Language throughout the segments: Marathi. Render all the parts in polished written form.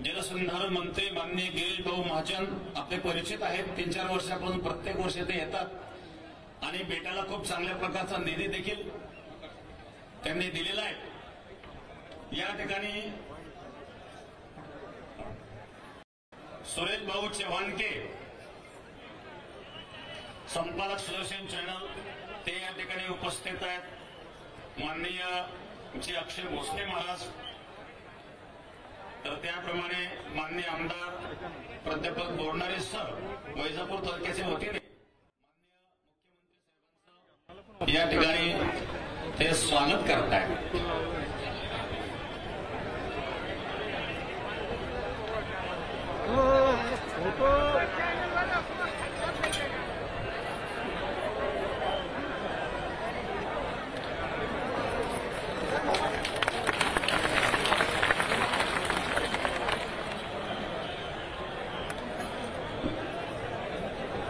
जलसंधारण मंत्री माननीय गिरीश भाऊ महाजन आपले परिचित आहेत। 3-4 वर्षापासून प्रत्येक वर्षी ते येतात आणि बेटाला खूप चांगल्या प्रकारचा निधी देखील त्यांनी दिलेला आहे। या ठिकाणी सुरेश भाऊ चव्हाणके संपादक सुदर्शन चॅनल ते या ठिकाणी उपस्थित आहेत। माननीय श्री अक्षय भोसले महाराज, तर त्याप्रमाणे माननीय आमदार प्राध्यापक बोरणारे सर वैजापूर तालुक्याचे वतीने माननीय मुख्यमंत्री साहेबांचं या ठिकाणी ते स्वागत करत आहेत।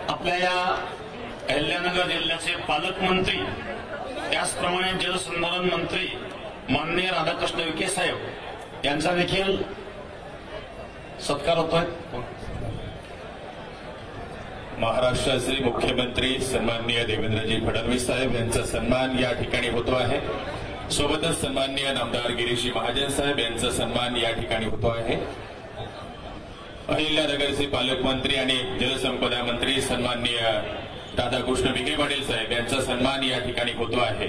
आपल्या या अहिल्यानगर जिल्ह्याचे पालकमंत्री त्याचप्रमाणे जलसंधारण मंत्री माननीय राधाकृष्ण विखे साहेब यांचा देखील सत्कार होतोय। महाराष्ट्राचे मुख्यमंत्री सन्माननीय देवेंद्रजी फडणवीस साहेब यांचा सन्मान या ठिकाणी होतो आहे। सोबतच सन्माननीय नामदार गिरीशजी महाजन साहेब यांचा सन्मान या ठिकाणी होतो आहे। अहिल्यानगरचे पालकमंत्री आणि जलसंपदा मंत्री सन्माननीय राधाकृष्ण विखे पाटील साहेब यांचा सन्मान या ठिकाणी होतो आहे।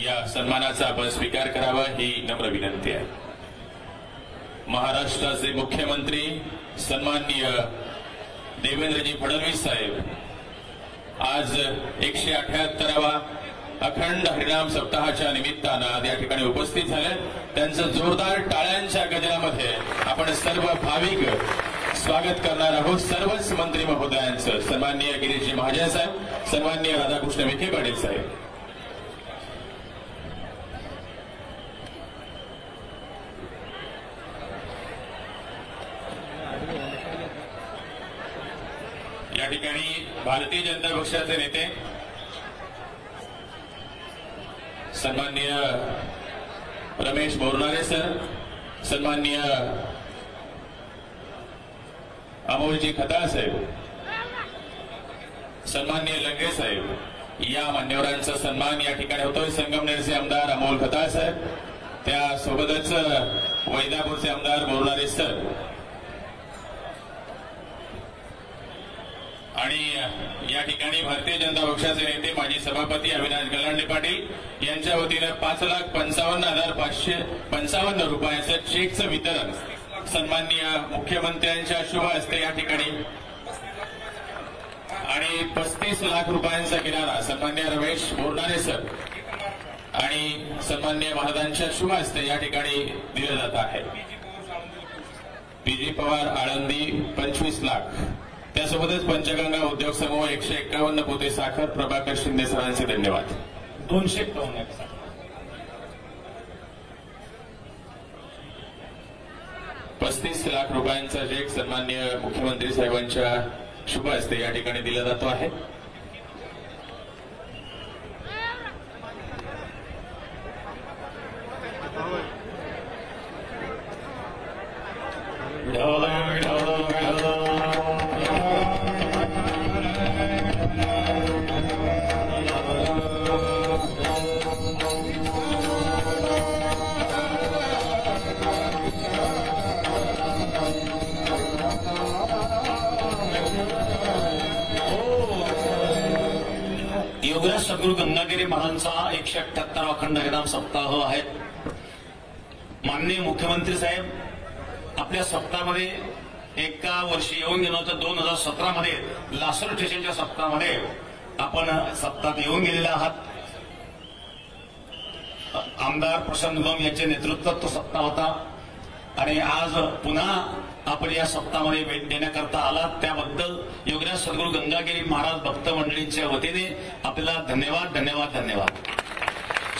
या सन्मानाचा आपण स्वीकार करावा ही नम्र विनंती आहे। महाराष्ट्राचे मुख्यमंत्री सन्माननीय देवेंद्रजी फडणवीस साहेब आज 178वा अखंड हरिनाम सप्ताहाच्या निमित्तानं या ठिकाणी उपस्थित झाले। त्यांचं जोरदार टाळ्यांच्या गजरामध्ये आपण सर्व भाविक स्वागत करणार आहोत। सर्वच मंत्री महोदयांचं, सन्माननीय गिरीशजी महाजन साहेब, सन्माननीय राधाकृष्ण विखे पाटील साहेब। या ठिकाणी भारतीय जनता पक्षाचे नेते सन्माननीय रमेश बोरणारे सर, सन्माननीय अमोलजी खताळ साहेब, सन्माननीय लंगे साहेब, या मान्यवरांचा सन्मान या ठिकाणी होतोय। संगमनेरचे आमदार अमोल खताळ साहेब, त्यासोबतच वैजापूरचे आमदार बोरणारे सर आणि या ठिकाणी भारतीय जनता पक्षाचे नेते माजी सभापती अविनाश गलांडे पाटील यांच्या वतीने 5,55,555 रुपयाचं चेकचं वितरण सन्माननीय मुख्यमंत्र्यांच्या शुभ हस्ते या ठिकाणी आणि 35 लाख रुपयांचा किनारा सन्माननीय रमेश बोरणारे सर आणि सन्माननीय महाराजांच्या शुभ हस्ते या ठिकाणी दिलं जात आहे। पीजी पवार आळंदी 25 लाख, त्यासोबतच पंचगंगा उद्योग समूह 151 पोते साखर प्रभाकर शिंदे सरांचे धन्यवाद। 251 35 लाख रुपयांचा चेक सन्माननीय मुख्यमंत्री साहेबांच्या शुभ हस्ते या ठिकाणी दिला जातो आहे। योगराज सद्गुरू गंगागिरी महाराजांचा 178वा अखंड हरिनाम सप्ताह आहे। माननीय मुख्यमंत्री साहेब आपल्या सप्ताहामध्ये एका वर्षी येऊन गेलो होतं। 2017 मध्ये लासूर स्टेशनच्या सप्ताहामध्ये आपण सप्ताहात येऊन गेलेले आहात। आमदार प्रशांत गम यांच्या नेतृत्वात तो सप्ताह होता आणि आज पुन्हा आपण या सप्ताहामध्ये भेट देण्याकरता आलात, त्याबद्दल योगराज सद्गुरू गंगागिरी महाराज भक्त मंडळींच्या वतीने आपल्याला धन्यवाद धन्यवाद धन्यवाद।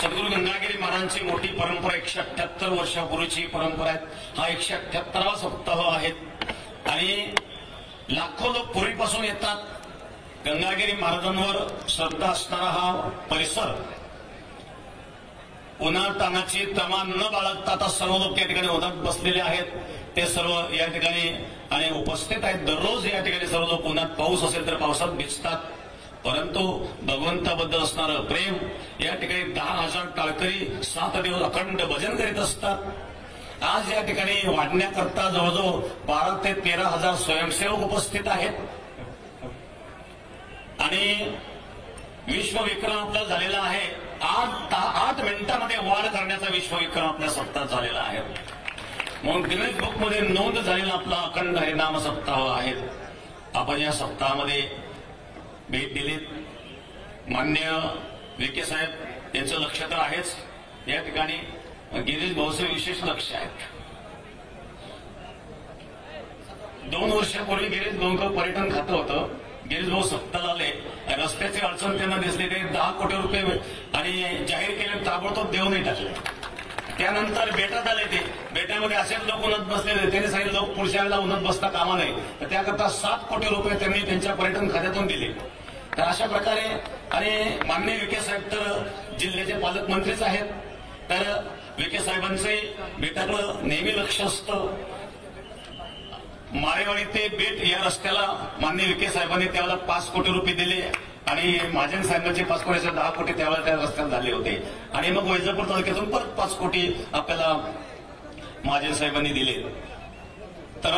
सद्गुरू गंगागिरी महाराजांची मोठी परंपरा 178 वर्षापूर्वीची परंपरा आहे। हा 178वा सप्ताह आहे आणि लाखो लोक पूर्वीपासून येतात। गंगागिरी महाराजांवर श्रद्धा असणारा हा परिसर उन्हातानाची तमा न बाळगता आता सर्व लोक या ठिकाणी उन्हात बसलेले आहेत, ते सर्व या ठिकाणी आणि उपस्थित आहेत. दररोज या ठिकाणी सर्व लोक उन्हात पाऊस असेल तर पावसात भिजतात, परंतु भगवंताबद्दल असणारं प्रेम या ठिकाणी 10,000 टाळकरी 7 दिवस अखंड भजन करीत असतात. आज या ठिकाणी वाढण्याकरता जवळजवळ 12 ते 13,000 स्वयंसेवक उपस्थित आहेत आणि विश्वविक्रम आपला झालेला आहे. 8 मिनिटांमध्ये वाढ करण्याचा विश्वविक्रम आपल्या सप्ताहात झालेला आहे. म्हणून गिनीज बुक मध्ये नोंद झालेला आपला अखंड हरिनाम सप्ताह आहे. आपण या सप्ताहामध्ये भेट दिलीत. मान्य विखे साहेब यांचं लक्ष तर आहेच, या ठिकाणी गिरीश भाऊचं विशेष लक्ष आहे. 2 वर्षापूर्वी गिरीश भाऊंचं पर्यटन खातं होतं. गिरीश भाऊ सप्ताहाला आले, रस्त्याची अडचण त्यांना दिसली, ते 10 कोटी रुपये आणि जाहीर केले, ताबडतोब देऊ नाही टाकले. त्यानंतर बेटात आले, ते बेटामध्ये असेच लोक उन्हात बसलेले, त्यांनी सांगितलं लोक पुढच्या वेळेला उन्हात बसता कामा नये, तर त्याकरता 7 कोटी रुपये त्यांनी त्यांच्या पर्यटन खात्यातून दिले. तर अशा प्रकारे आणि माननीय विखे साहेब तर जिल्ह्याचे पालकमंत्रीच आहेत, तर विखे साहेबांचे बेटाकडं नेहमी लक्ष असतं. मारेवाडी ते बेट या रस्त्याला माननीय विखे साहेबांनी त्यावेळेला 5 कोटी रुपये दिले आणि महाजन साहेबांचे 5 कोटीचे 10 कोटी त्यावेळेला त्या रस्त्याला झाले होते आणि मग वैजापूर तालुक्यातून परत 5 कोटी आपल्याला महाजन साहेबांनी दिले. तर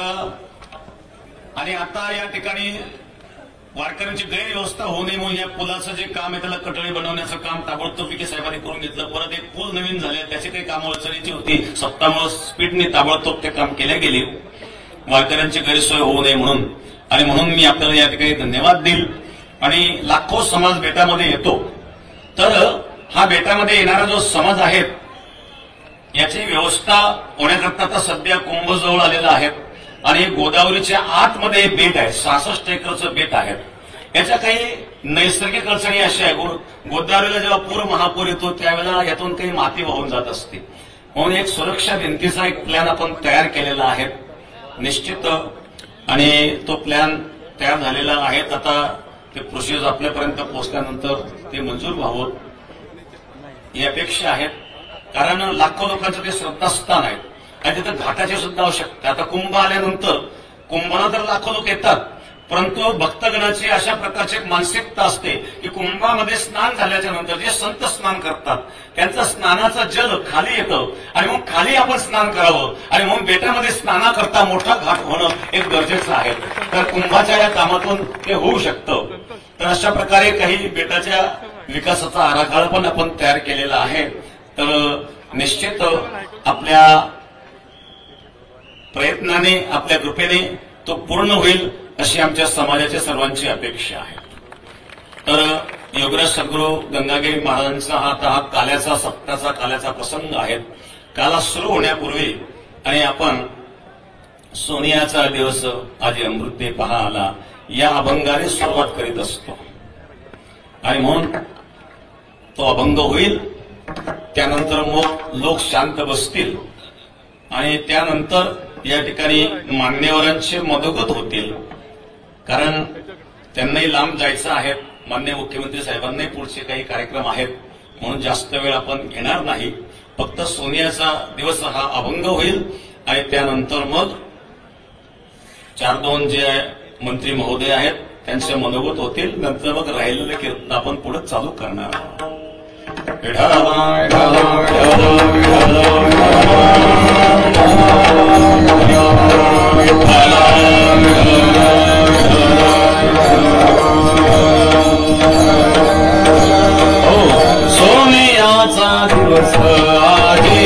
आणि आता या ठिकाणी वारकऱ्यांची गैरव्यवस्था होऊ नये म्हणून या पुलाचं जे काम आहे त्याला कटळी बनवण्याचं काम ताबडतोब विखे साहेबांनी करून घेतलं. परत एक पूल नवीन झाले, त्याची काही कामं अडचणीची होती, सप्ताहामुळे स्पीडने ताबडतोब ते काम केल्या गेली वारकऱ्यांची गैरसोय होऊ नये म्हणून. आणि म्हणून मी आपल्याला या ठिकाणी धन्यवाद देईल. आणि लाखो समाज बेटामध्ये येतो, तर हा बेटामध्ये येणारा जो समाज आहे याची व्यवस्था होण्याकरता आता सध्या कुंभ जवळ आलेला आहे आणि गोदावरीच्या आतमध्ये बेट आहे, 66 एकरचं बेट आहे. याच्या काही नैसर्गिक अडचणी अशा आहे, गोदावरीला जेव्हा पूर महापूर येतो त्यावेळेला यातून काही माती वाहून जात असते, म्हणून एक सुरक्षा भिंतीचा एक प्लॅन आपण तयार केलेला आहे निश्चित, आणि तो प्लॅन तयार झालेला आहे. आता ते प्रोसेस आपल्यापर्यंत पोहोचल्यानंतर ते मंजूर व्हावं ही अपेक्षा आहे, कारण लाखो लोकांचं ते श्रद्धास्थान आहे आणि तिथं घाटाची सुद्धा आवश्यकता. आता कुंभ आल्यानंतर कुंभाला तर लाखो लोक येतात, परंतु भक्तगणाची अशा प्रकारची एक मानसिकता असते की कुंभामध्ये स्नान झाल्याच्या नंतर जे संत स्नान करतात त्यांचं स्नानाचं जल खाली येतं आणि मग खाली आपण स्नान करावं आणि मग बेटामध्ये स्नानाकरता मोठा घाट होणं एक गरजेचं आहे. तर कुंभाच्या या कामातून ते होऊ शकतं. तर अशा प्रकारे काही बेटाच्या विकासाचा आराखडा पण आपण तयार केलेला आहे. तर निश्चित आपल्या प्रयत्नाने आपल्या कृपेने तो पूर्ण होईल अशी आमच्या समाजाच्या सर्वांची अपेक्षा आहे. तर योगराज सद्गुरू गंगागिरी महाराजांचा हा काल्याचा सप्ताहाचा काल्याचा प्रसंग आहे. काला सुरू होण्यापूर्वी आणि आपण सोनियाचा दिवस आज अमृते पहा आला या अभंगाने सुरुवात करीत असतो आणि म्हणून तो अभंग होईल. त्यानंतर मग लोक शांत बसतील आणि त्यानंतर या ठिकाणी मान्यवरांचे मदोगत होतील, कारण त्यांनाही लांब जायचं आहे. माननीय मुख्यमंत्री साहेबांनाही पुढचे काही कार्यक्रम आहेत, म्हणून जास्त वेळ आपण घेणार नाही. फक्त सोनियाचा दिवस हा अभंग होईल आणि त्यानंतर मग 4-2 जे मंत्री महोदय आहेत त्यांचे मनोगत होतील. नंतर मग राहिलेले कीर्तन आपण पुढे चालू करणार आहोत. सोनियाचा दिवस आहे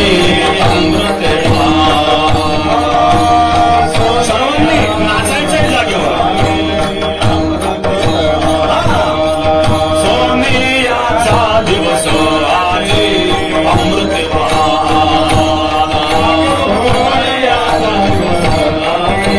अमृत सर्वांनी नाचायच्या जागेवर सोनियाचा दिवस आहे अमृत सोनियाचा दिवस आहे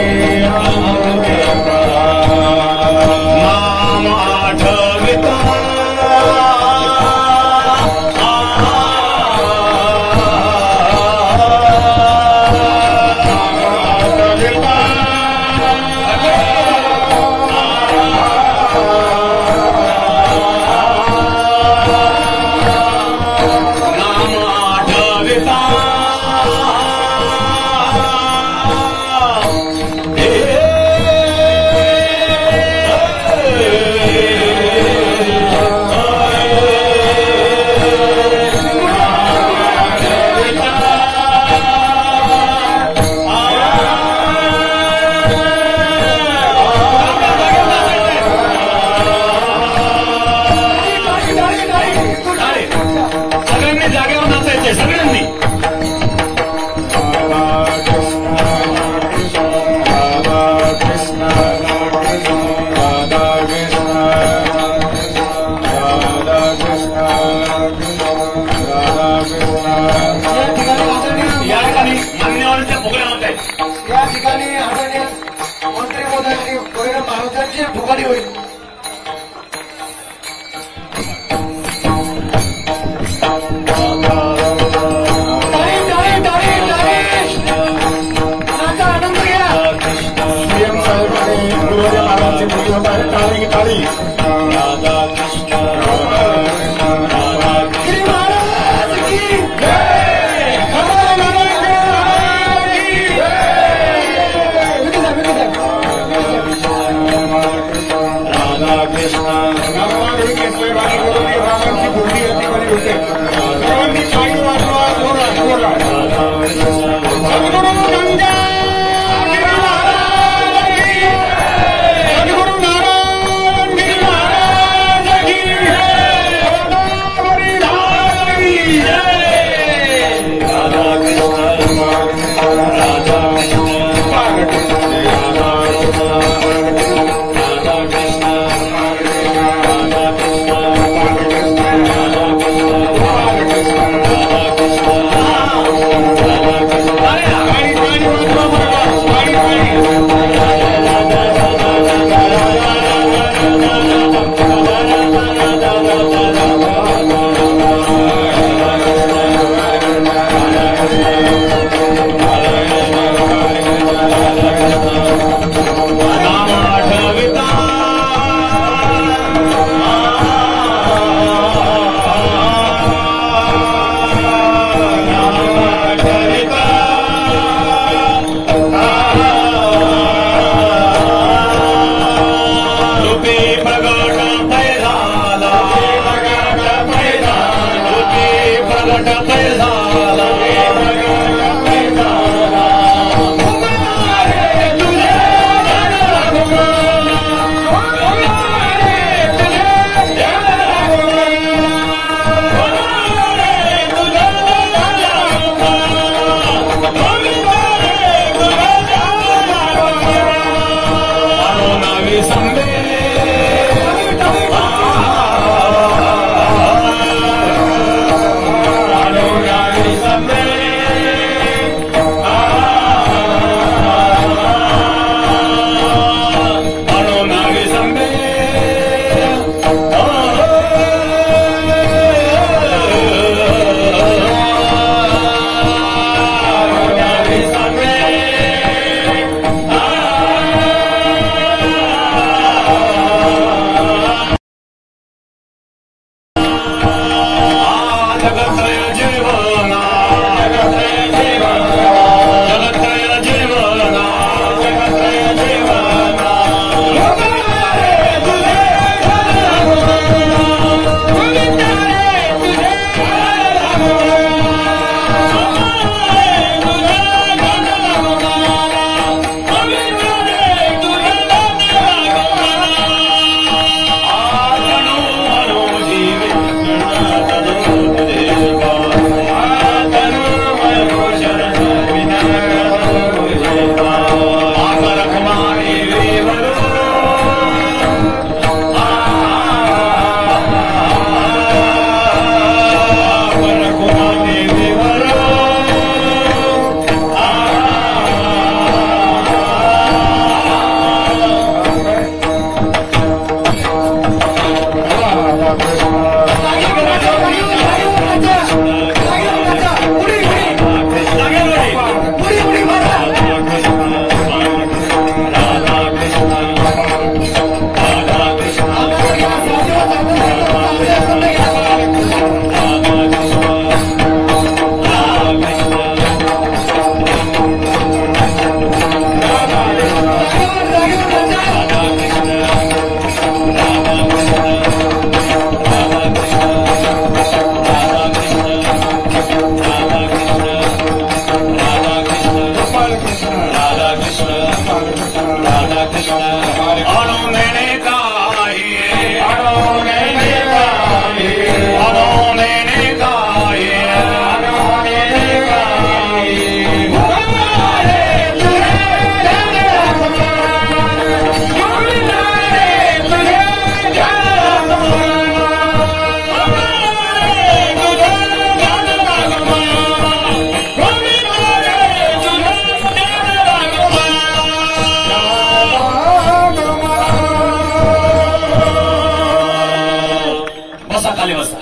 बसा खाली बसा.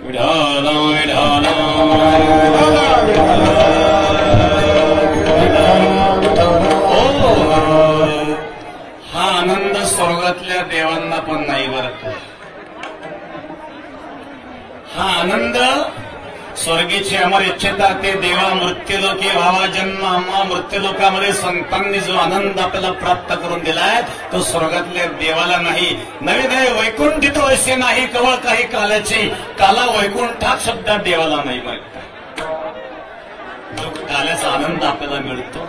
विढाल विढाल हा आनंद स्वर्गातल्या देवांना पण नाही बरं. हा आनंद स्वर्गीची अमर इच्छिता ते देवा मृत्यूलोकी व्हावा जन्म आम्हा मृत्यूलोकामध्ये संतांनी जो आनंद आपल्याला प्राप्त करून दिलाय तो स्वर्गातल्या देवाला नाही. नवे नवे वैकुंठित वैसे नाही कवळ काही कालाची काला वैकुंठात सुद्धा देवाला नाही म्हणत. जो काल्याचा आनंद आपल्याला मिळतो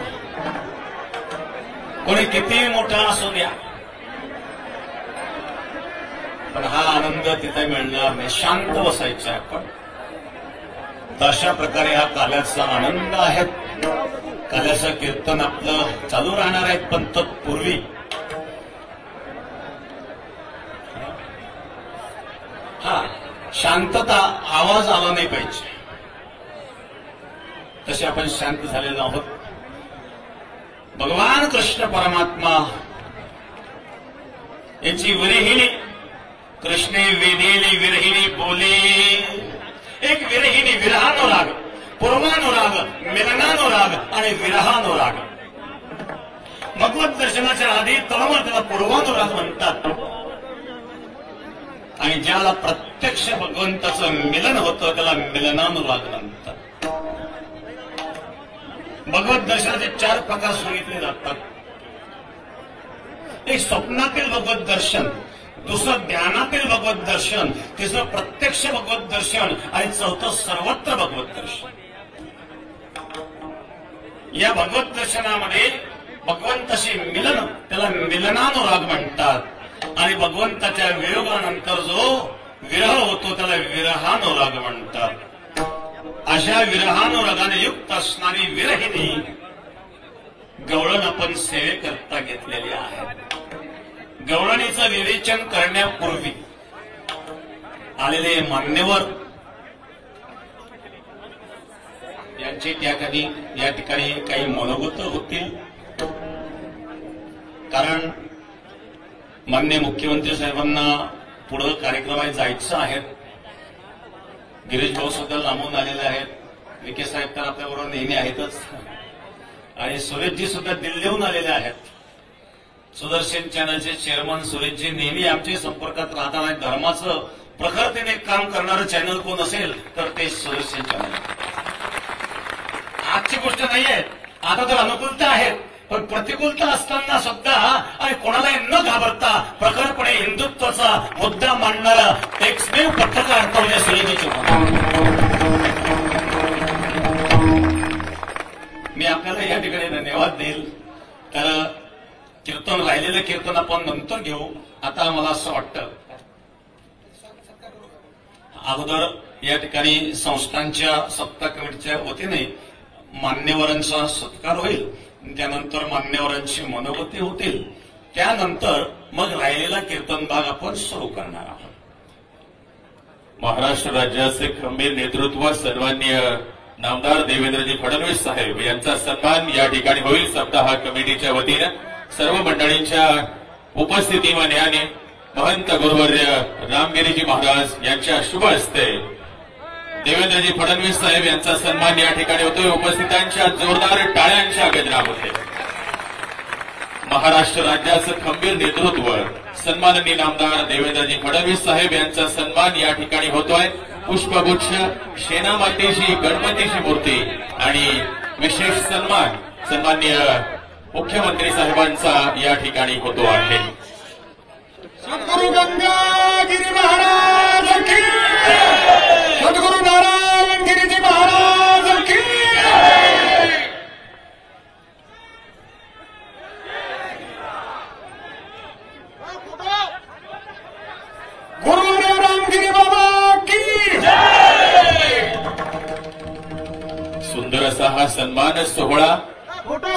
कोणी किती मोठा असू द्या पण हा आनंद तिथे मिळणार नाही. शांत बसायचं आपण. अशा प्रकारे हा काल्याचा आनंद आहे. काल्याचं कीर्तन आपलं चालू राहणार आहे पण तत्पूर्वी हा शांतता आवाज आला नाही पाहिजे तसे आपण शांत झालेलो आहोत. भगवान कृष्ण परमात्मा यांची विरहिणी कृष्णे वेदेली विरहिणी बोले. एक विरहिणी विरहानुराग पूर्वानुराग मिलनानुराग आणि विरहानुराग. भगवत दर्शनाच्या आधी तळमळ त्याला पूर्वानुराग म्हणतात आणि ज्याला प्रत्यक्ष भगवंताचं मिलन होतं त्याला मिलनानुराग म्हणतात. भगवत दर्शनाचे 4 प्रकार सांगितले जातात. एक स्वप्नातील भगवत दर्शन, दुसरं ध्यानातील भगवत दर्शन, तिसरं प्रत्यक्ष भगवत दर्शन आणि चौथं सर्वत्र भगवत दर्शन. या भगवत दर्शनामध्ये भगवंताशी मिलन त्याला मिलनानुराग म्हणतात आणि भगवंताच्या वियोगानंतर जो विरह होतो त्याला विरहानुराग म्हणतात. अशा विरहानुरागाने युक्त असणारी विरहिणी गवळण आपण सेवेकरता घेतलेली आहे. गवळणीचं विवेचन करण्यापूर्वी आलेले मान्यवर यांची या ठिकाणी काही मनोगत होतील. कारण माननीय मुख्यमंत्री साहेबांना पुढे कार्यक्रमात जायचं आहे. गिरीश भाऊ सुद्धा लांबून आलेले आहेत. विखे साहेब तर आपल्याबरोबर नेहमी आहेतच आणि सुरेशजी सुद्धा दिल्लीहून आलेले आहेत. सुदर्शन चॅनलचे चेअरमन सुरेशजी नेहमी आमच्या संपर्कात राहतात आणि धर्माचं प्रखरतेने काम करणारं चॅनल कोण असेल तर ते सुदर्शन चॅनल. आजची गोष्ट नाहीये. आता तर अनुकूलता आहेत पण प्रतिकूलता असताना सुद्धा आणि कोणालाही न घाबरता प्रखरपणे हिंदुत्वाचा मुद्दा मांडणारा एकमेव पत्रकार म्हणजे सुरेशजी. मी आपल्याला या ठिकाणी धन्यवाद देईल. तर कीर्तन राहिलेलं कीर्तन आपण नंतर घेऊ. आता मला असं वाटतं अगोदर या ठिकाणी संस्थांच्या सत्ता कमिटीच्या वतीने मान्यवरांचा सत्कार होईल. त्यानंतर मान्यवरांची मनोगती होतील. त्यानंतर मग राहिलेला कीर्तन भाग आपण सुरू करणार आहोत. महाराष्ट्र राज्याचे खंबीर नेतृत्व सन्माननीय नामदार देवेंद्रजी फडणवीस साहेब यांचा सन्मान या ठिकाणी होईल. सप्ताह कमिटीच्या वतीनं सर्व मंडळींच्या उपस्थितीमध्ये आणि महंत गुरुवर्य रामगिरीजी महाराज यांच्या शुभ हस्ते देवेंद्रजी फडणवीस साहेब यांचा सन्मान या ठिकाणी होतोय. उपस्थितांच्या जोरदार टाळ्यांच्या गजरामध्ये महाराष्ट्र राज्याचं खंबीर नेतृत्व सन्माननीय नामदार देवेंद्रजी फडणवीस साहेब यांचा सन्मान या ठिकाणी होतोय. पुष्पगुच्छ, शेणामातीची गणपतीची मूर्ती आणि विशेष सन्मान सन्माननीय मुख्यमंत्री साहेबांचा या ठिकाणी होतो आहे. सद्गुरु गंगागिरी महाराज की, सद्गुरु नारायण गिरीजी महाराज की. गुरुदेव रामगिरी बाबा की. सुंदर असा हा सन्मान सोहळा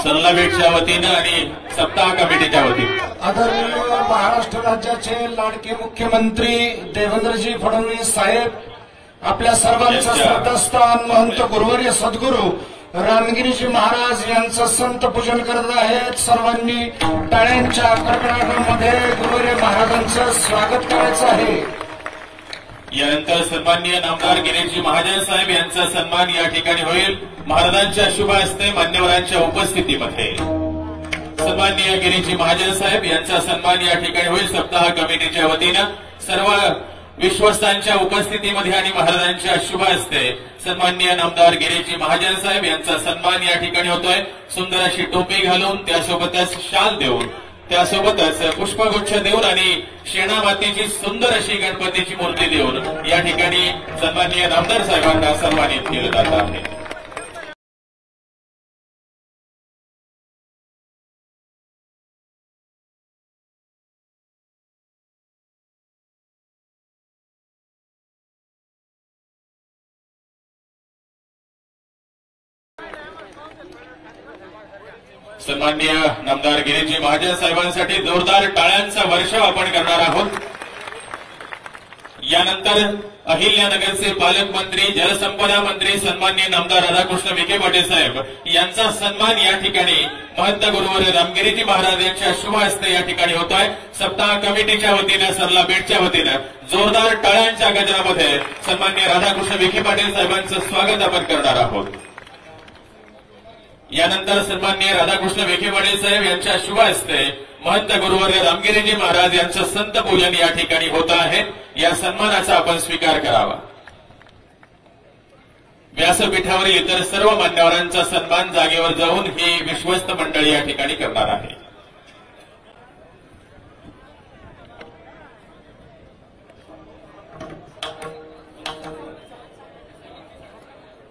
सल्लावेटच्या वतीनं आणि सप्ताह कमिटीच्या वतीनं आदरणीय महाराष्ट्र राज्याचे लाडके मुख्यमंत्री देवेंद्रजी फडणवीस साहेब आपल्या सर्वांचं श्रद्धास्थान महंत गुरुवर्य सद्गुरू रामगिरीजी महाराज यांचं संत पूजन करत आहेत. सर्वांनी टाळ्यांच्या कडकडाटामध्ये गुरुवर्य महाराजांचं स्वागत करायचं आहे. यानंतर सन्माननीय नामदार गिरीशजी महाजन साहेब यांचा सन्मान या ठिकाणी होईल महाराजांच्या शुभ हस्ते मान्यवरांच्या उपस्थितीमध्ये। सन्माननीय गिरीशजी महाजन साहेब यांचा सन्मान या ठिकाणी होईल सप्ताह कमिटीच्या वतीनं सर्व विश्वस्तांच्या उपस्थितीमध्ये आणि महाराजांच्या शुभ हस्ते सन्माननीय नामदार गिरीशजी महाजन साहेब यांचा सन्मान या ठिकाणी होतोय। सुंदर अशी टोपी घालून त्यासोबतच शाल देऊन त्यासोबतच पुष्पगुच्छ देऊन आणि शेणा मातीची सुंदर अशी गणपतीची मूर्ती देऊन या ठिकाणी सन्माननीय नामदार साहेबांना सन्मानित केलं जात आहे। सन्माननीय नामदार गिरीशजी महाजन साहेबांसाठी जोरदार टाळ्यांचा वर्षाव आपण करणार आहोत। यानंतर अहिल्यानगरचे पालकमंत्री जलसंपदा मंत्री सन्माननीय नामदार राधाकृष्ण विखे पाटील साहेब यांचा सन्मान या ठिकाणी महंत गुरुवर रामगिरीजी महाराज यांच्या शुभ हस्ते या ठिकाणी होत आहे। सप्ताह कमिटीच्या वतीनं सरला बेटच्या वतीनं जोरदार टाळ्यांच्या गजरामध्ये सन्माननीय राधाकृष्ण विखे पाटील साहेबांचं स्वागत आपण करणार आहोत। यानंतर सन्माननीय राधाकृष्ण विखे पाटील साहेब यांच्या शुभ हस्ते महंत गुरुवर्य रामगिरीजी महाराज यांचं संत पूजन या ठिकाणी होत आहे। या सन्मानाचा आपण स्वीकार करावा। व्यासपीठावरील इतर सर्व मान्यवरांचा सन्मान जागेवर जाऊन ही विश्वस्त मंडळी या ठिकाणी करणार आहे।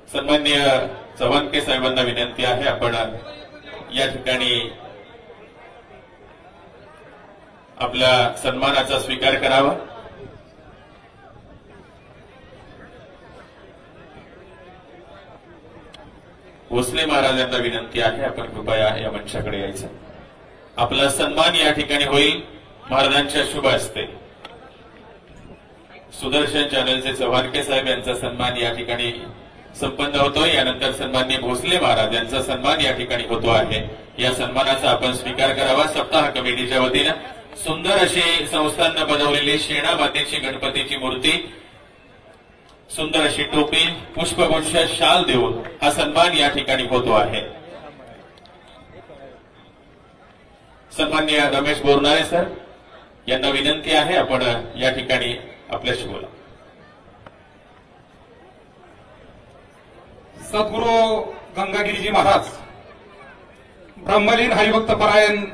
सन्माननीय चव्हाणके साहेबांना विनंती आहे आपण या ठिकाणी आपल्या सन्मानाचा स्वीकार करावा। भोसले महाराजांना विनंती आहे आपण कृपया या मंचाकडे यायचं। आपला सन्मान या ठिकाणी होईल महाराजांच्या शुभ हस्ते। सुदर्शन चॅनलचे चव्हाणके साहेब यांचा सन्मान या ठिकाणी संपन्न होतोय। यानंतर सन्माननीय भोसले महाराज यांचा सन्मान या ठिकाणी होतो आहे। या सन्मानाचा आपण स्वीकार करावा। सप्ताह कमिटीच्या वतीनं सुंदर अशी संस्थांना बनवलेली शेणा मातीची गणपतीची मूर्ती, सुंदर अशी टोपी, पुष्पगुच्छ, शाल देऊन हा सन्मान या ठिकाणी होतो आहे। सन्माननीय रमेश बोरनारे सर यांना विनंती आहे आपण या ठिकाणी आपल्याशी बोला। सद्गुरू गंगागिरीजी महाराज, ब्रह्मलीन हरिभक्तपरायण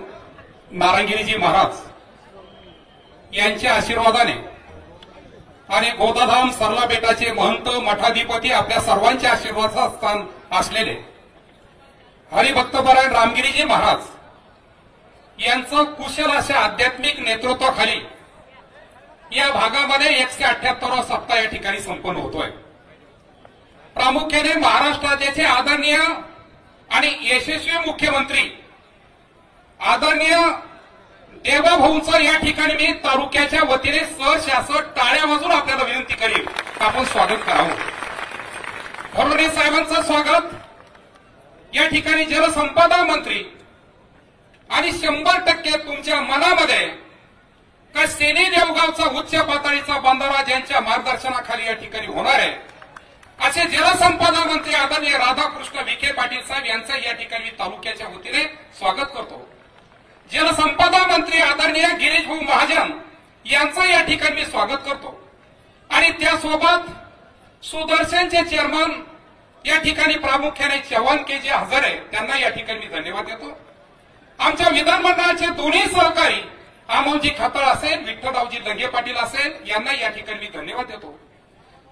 नारायणगिरीजी महाराज यांच्या आशीर्वादाने आणि गोदाधाम सरला बेटाचे महंत मठाधिपती आपल्या सर्वांच्या आशीर्वादाचं स्थान असलेले हरिभक्तपरायण रामगिरीजी महाराज यांचं कुशल अशा आध्यात्मिक नेतृत्वाखाली या भागामध्ये 178वा सप्ताह या ठिकाणी संपन्न होतोय। प्रामुख्याने महाराष्ट्र राज्याचे आदरणीय आणि यशस्वी मुख्यमंत्री आदरणीय देवाभाऊंचं या ठिकाणी मी तालुक्याच्या वतीने सहशासन टाळ्या वाजून आपल्याला विनंती करीन आपण स्वागत करावं। फडणवीस साहेबांचं स्वागत या ठिकाणी जलसंपदा मंत्री आणि 100% तुमच्या मनामध्ये का सेनी देवगावचा उच्च पातळीचा बंधारा ज्यांच्या मार्गदर्शनाखाली या ठिकाणी होणार आहे असे जलसंपदा मंत्री आदरणीय राधाकृष्ण विखे पाटील साहेब यांचं या ठिकाणी तालुक्याच्या वतीने स्वागत करतो। जलसंपदा मंत्री आदरणीय गिरीश भाऊ महाजन यांचं या ठिकाणी मी स्वागत करतो आणि त्यासोबत सुदर्शनचे चेअरमन या ठिकाणी प्रामुख्याने चव्हाणके जे हजर आहे त्यांना या ठिकाणी मी धन्यवाद देतो। आमच्या विधानमंडळाचे दोन्ही सहकारी अमोलजी खताळ असेल, विठ्ठलरावजी लंगे पाटील असेल यांना या ठिकाणी मी धन्यवाद देतो।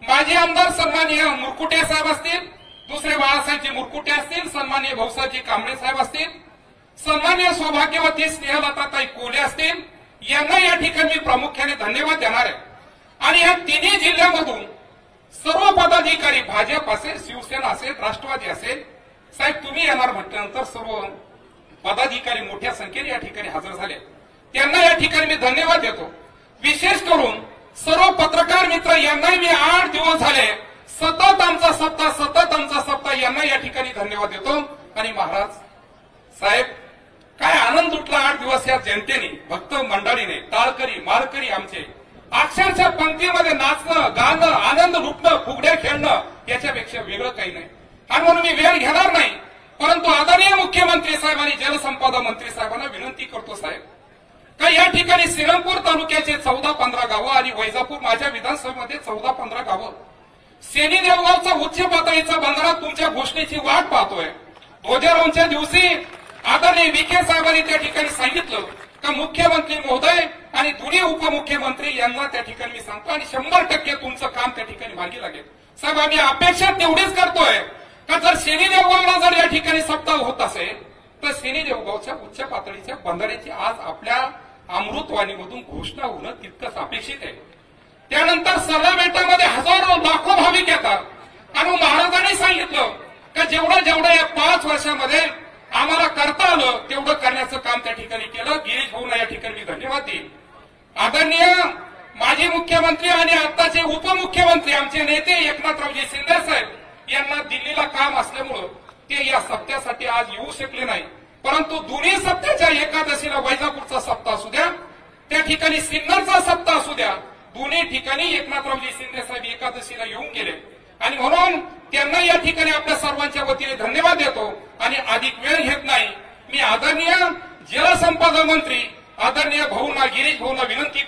माजी आमदार सन्माननीय मुरकुटे साहेब असतील, दुसरे बाळासाहेबजी मुरकुटे असतील, सन्माननीय भाऊसाहेबजी कांबळे साहेब असतील, सन्माननीय सौभाग्यवती स्नेहलताताई कोले असतील यांना या ठिकाणी मी प्रामुख्याने धन्यवाद देणार आहे। आणि या तिन्ही जिल्ह्यामधून सर्व पदाधिकारी भाजप असेल, शिवसेना असेल, राष्ट्रवादी असेल, साहेब तुम्ही येणार म्हटल्यानंतर सर्व पदाधिकारी मोठ्या संख्येने या ठिकाणी हजर झाले त्यांना या ठिकाणी मी धन्यवाद देतो। विशेष करून सर्व पत्रकार मित्र यांनाही मी 8 दिवस झाले सतत आमचा सप्ताह यांना या ठिकाणी धन्यवाद देतो। आणि महाराज साहेब काय आनंद उठला 8 दिवस या जनतेने, भक्त मंडळीने, टाळकरी माळकरी आमचे अक्षरशः पंक्तीमध्ये नाचणं, गाणं, आनंद लुटणं, फुगड्या खेळणं याच्यापेक्षा वेगळं काही नाही. आणि म्हणून मी वेळ घेणार नाही, परंतु आदरणीय मुख्यमंत्री साहेब आणि जलसंपदा मंत्री साहेबांना विनंती करतो साहेब का या ठिकाणी श्रीरामपूर तालुक्याचे 14-15 गावं आणि वैजापूर माझ्या विधानसभेमध्ये 14-15 गावं, सेनी देवगावचा उच्च पातळीचा बंधारा तुमच्या घोषणेची वाट पाहतोय. ध्वजारोहणच्या दिवशी आदरणीय विखे साहेबांनी त्या ठिकाणी सांगितलं का मुख्यमंत्री महोदय आणि दोन्ही उपमुख्यमंत्री यांना त्या ठिकाणी मी सांगतो आणि 100% तुमचं काम त्या ठिकाणी मार्गी लागेल. साहेब आम्ही अपेक्षा तेवढीच करतोय का जर सेनी देवगावला जर या ठिकाणी सप्ताह होत असेल तर सेनी देवगावच्या उच्च पातळीच्या बंधाऱ्याची आज आपल्या अमृतवाणीमधून घोषणा होणं तितकंच अपेक्षित आहे. त्यानंतर सरला बेटामध्ये हजारो लाखो भाविक येतात आणि महाराजांनी सांगितलं का जेवढं या 5 वर्षामध्ये आम्हाला करता आलं तेवढं करण्याचं काम त्या ठिकाणी केलं. गिरीश भाऊंना या ठिकाणी मी धन्यवाद देईन. आदरणीय माजी मुख्यमंत्री आणि आताचे उपमुख्यमंत्री आमचे नेते एकनाथरावजी शिंदे साहेब यांना दिल्लीला काम असल्यामुळं ते या सप्त्यासाठी आज येऊ शकले नाही, परंतु दोन्ही सप्त्याच्या एकादशीला वैजापूरचा सप्ताह असू द्या, त्या ठिकाणी सिन्नरचा सप्ताह असू द्या, दोन्ही ठिकाणी एकनाथरावजी शिंदे साहेब एकादशीला येऊन गेले आणि म्हणून त्यांना या ठिकाणी आपल्या सर्वांच्या वतीने धन्यवाद देतो आणि अधिक वेळ घेत नाही. मी आदरणीय जलसंपदा मंत्री आदरणीय भाऊंना गिरीश भाऊंना विनंती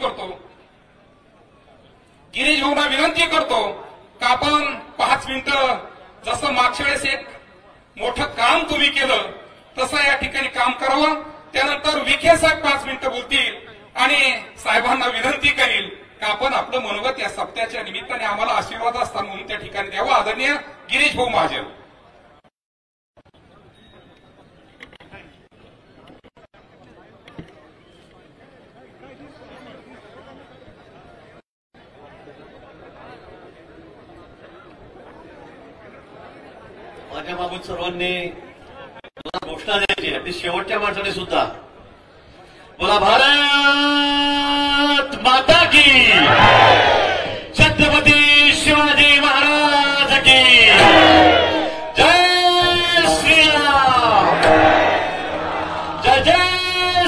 करतो का आपण 5 मिनिटं जसं मागच्या वेळेस एक मोठं काम तुम्ही केलं तसं या ठिकाणी काम करावं. त्यानंतर विखे साहेब 5 मिनिटं बोलतील आणि साहेबांना विनंती करील का आपण आपलं मनोगत या सप्त्याच्या निमित्ताने आम्हाला आशीर्वाद असतात म्हणून त्या ठिकाणी द्यावं. आदरणीय गिरीश भाऊ महाजन. माझ्या बाबत सर्वांनी मला घोषणा द्यायची आहे, ती शेवटच्या माणसाने सुद्धा बोला भारत माता की, छत्रपती शिवाजी महाराज की जय श्रीराम, जय जय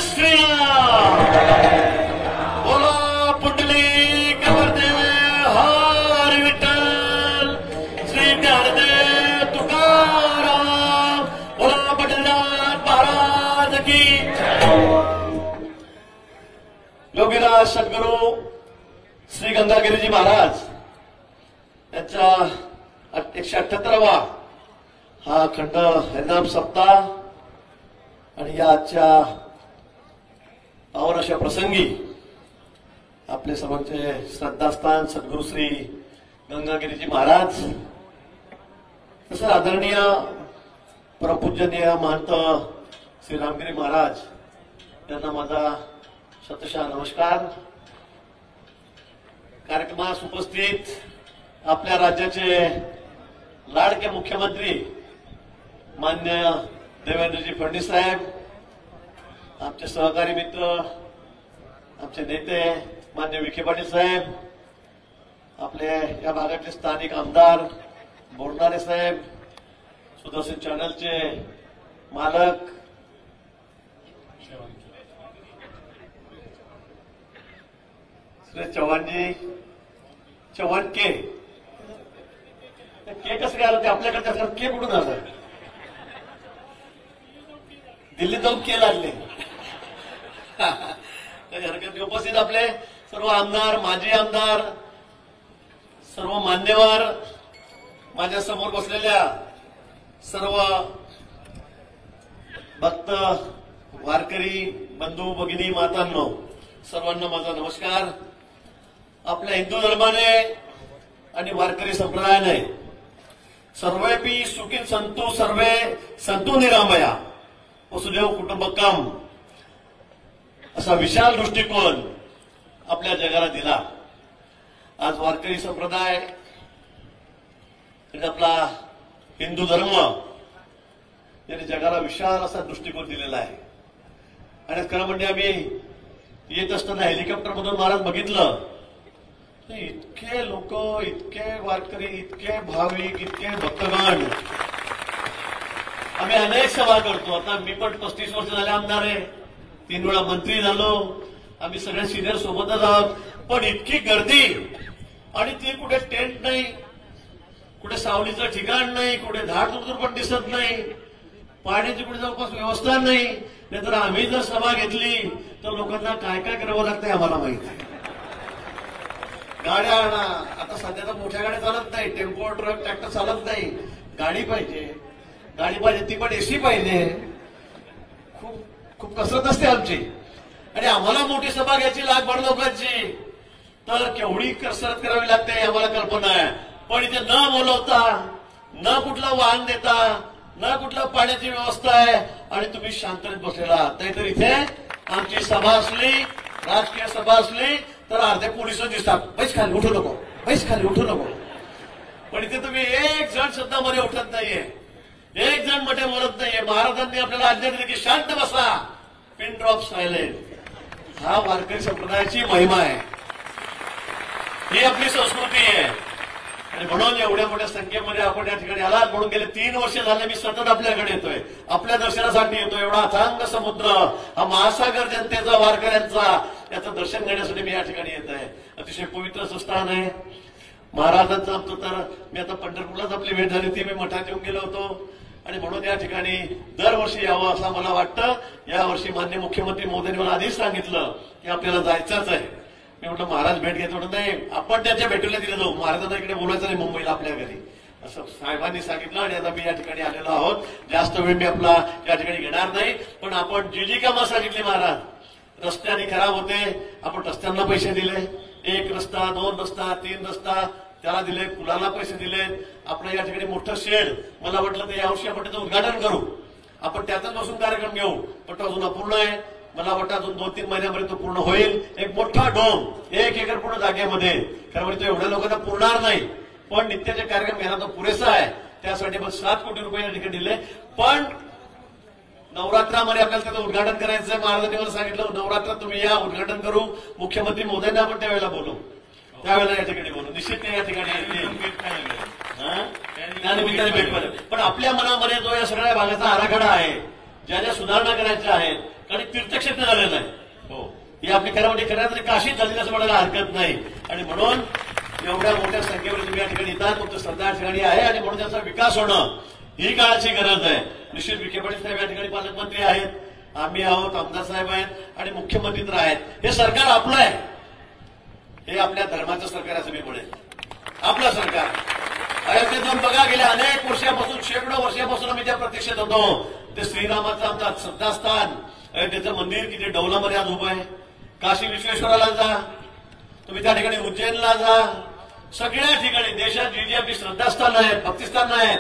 श्रीराम. बोला पुंडलिक वरदे हरी विठ्ठल, श्री ज्ञानदेव तुकाराम, बोला पंढरीनाथ महाराज की. योगीराज सद्गुरू श्री गंगागिरीजी महाराज यांचा 178वा हा अखंड हरिनाम सप्ताह आणि या आजच्या पावन अशा प्रसंगी आपले सर्वांचे श्रद्धास्थान सद्गुरू श्री गंगागिरीजी महाराज, तसंच आदरणीय परमपूजनीय महंत श्री रामगिरी महाराज यांना माझा शतशः नमस्कार. कार्यक्रमास उपस्थित आपल्या राज्याचे लाडके मुख्यमंत्री माननीय देवेंद्रजी फडणवीस साहेब, आमचे सहकारी मित्र, आमचे नेते माननीय विखे पाटील साहेब, आपले या भागातले स्थानिक आमदार बोरनारे साहेब, सुदर्शन चॅनलचे मालक श्री चव्हाण के कसं काय आलं ते आपल्याकडे के कुठून आलं, दिल्लीत जाऊन के लागले. काही हरकत नाही. उपस्थित आपले सर्व आमदार, माजी आमदार, सर्व मान्यवर, माझ्या समोर बसलेल्या सर्व भक्त वारकरी बंधू भगिनी मातांनो, सर्वांना माझा नमस्कार. आपल्या हिंदू धर्माने आणि वारकरी संप्रदायाने सर्वेपी सुखी संतु सर्वे संतु निरामया वसुदेव कुटुंबकम असा विशाल दृष्टिकोन आपल्या जगाला दिला. आज वारकरी संप्रदाय आणि आपला हिंदू धर्म यांनी जगाला विशाल असा दृष्टिकोन दिलेला आहे. आणि खरं म्हणजे आम्ही येत असताना हेलिकॉप्टरमधून महाराज बघितलं, इतके लोक, इतके वारकरी, इतके भाविक, इतके भक्तगण. आम्ही अनेक सभा करतो. आता मी पण 35 वर्ष झाले आमदार आहे, 3 वेळा मंत्री झालो. आम्ही सगळे सिनियर सोबतच आहोत. पण इतकी गर्दी आणि ती कुठे टेंट नाही, कुठे सावलीचं ठिकाण नाही, कुठे झाड झुडूर पण दिसत नाही, पाण्याची कुठे जवळपास व्यवस्था नाही. नाहीतर आम्ही जर सभा घेतली तर लोकांना काय काय करावं लागतंय आम्हाला माहित आहे. गाड्या आणा, आता सध्या तर मोठ्या गाड्या चालत नाही, टेम्पो ट्रक ट्रॅक्टर चालत नाही. गाडी पाहिजे ती पण एसी पाहिजे. खूप खूप कसरत असते आमची. आणि आम्हाला मोठी सभा घ्यायची लाखभर लोकांची तर केवढी कसरत करावी लागते आम्हाला कल्पना आहे. पण इथे न बोलवता, न कुठलं वाहन देता, न कुठलं पाण्याची व्यवस्था आहे आणि तुम्ही शांततेत बसलेला आहात. नाहीतर इथे आमची सभा असली, राजकीय सभा असली तर अर्धे पोलिस दिसतात, पैस खाली उठू नको, पैस खाली उठू नको. पण इथे तुम्ही एक जण सुद्धा मध्ये उठत नाहीये, एक जण मध्ये बोलत नाहीये. महाराजांनी आपल्याला आज्ञा दिली की शांत बसा, पिन ड्रॉप सायलेंट. हा वारकरी संप्रदायाची महिमा आहे, ही आपली संस्कृती आहे. आणि म्हणून एवढ्या मोठ्या संख्येमध्ये आपण या ठिकाणी आलात. म्हणून गेले 3 वर्ष झाले मी सतत आपल्याकडे येतोय, आपल्या दर्शनासाठी येतोय. एवढा अथांग समुद्र, हा महासागर जनतेचा, वारकऱ्यांचा, याचं दर्शन घेण्यासाठी मी या ठिकाणी येत आहे. अतिशय पवित्र असं स्थान आहे महाराजांचं आमचं. तर मी आता पंढरपूरलाच आपली भेट झाली ती, मी मठात येऊन गेलो होतो. आणि म्हणून या ठिकाणी दरवर्षी यावं असं मला वाटतं. यावर्षी माननीय मुख्यमंत्री मोदींनी मला आधीच सांगितलं की आपल्याला जायचंच आहे. मी म्हटलं महाराज भेट घेत होतं, नाही आपण त्याच्या भेटीला तिथे जाऊ, महाराजांना इकडे बोलायचं नाही मुंबईला आपल्या घरी, असं साहेबांनी सांगितलं. आणि आता मी या ठिकाणी आलेलो आहोत. जास्त वेळ मी आपला या ठिकाणी घेणार नाही. पण आपण जी कामं सांगितली महाराज, रस्त्याने खराब होते, आपण रस्त्यांना पैसे दिले. 1 रस्ता, 2 रस्ता, 3 रस्ता त्याला दिले, पुलाला पैसे दिले. आपलं या ठिकाणी मोठं शेड, मला वाटलं तर यावर्षी आपण त्याचं उद्घाटन करू, आपण त्यातच बसून कार्यक्रम घेऊ. पण तो अजून अपूर्ण आहे. मला वाटतं अजून 2-3 महिन्यामध्ये तो पूर्ण होईल. एक मोठा डोम 1 एकर पूर्ण जागेमध्ये, खरं म्हणजे तो एवढ्या लोकांना पुरणार नाही, पण नित्याचे कार्यक्रम घेणं तो पुरेसा आहे. त्यासाठी पण 7 कोटी रुपये या ठिकाणी दिले. पण नवरात्रामध्ये आपल्याला त्याचं उद्घाटन करायचं आहे. महाराजांनी मला सांगितलं नवरात्रात तुम्ही या, उद्घाटन करू. मुख्यमंत्री मोदींना आपण त्यावेळेला बोलू, त्यावेळेला या ठिकाणी बोलू, निश्चित ते या ठिकाणी त्यानिमित्ताने भेट करेल. पण आपल्या मनामध्ये जो या सगळ्या भागाचा आराखडा आहे, ज्या ज्या सुधारणा करायच्या आहेत, कारण तीर्थक्षेत्र झालेलं आहे, हो, ही आपली खरं म्हणजे खऱ्या काशीच झाली असं म्हणायला हरकत नाही. आणि म्हणून एवढ्या मोठ्या संख्येवर तुम्ही या ठिकाणी येतात, तुमचं श्रद्धा या ठिकाणी आहे. आणि म्हणून त्याचा विकास होणं ही काळाची गरज आहे. निश्चित विखे पाटील साहेब या ठिकाणी पालकमंत्री आहेत, आम्ही आहोत, आमदार साहेब आहेत आणि मुख्यमंत्री तर आहेत. हे सरकार आपलं आहे, हे आपल्या धर्माचं सरकार असं मी म्हणेन. आपलं सरकार अयोध्येत जाऊन बघा, गेल्या अनेक वर्षापासून, शेकडो वर्षापासून आम्ही त्या प्रतीक्षेत होतो. ते श्रीरामाचं आमचं श्रद्धास्थान, अयोध्येचं मंदिर किती डौलामध्ये आज उभं आहे. काशी विश्वेश्वराला जा तुम्ही, त्या ठिकाणी उज्जैनला जा, सगळ्या ठिकाणी देशात जी जी आपली श्रद्धास्थान आहेत, भक्तिस्थान आहेत,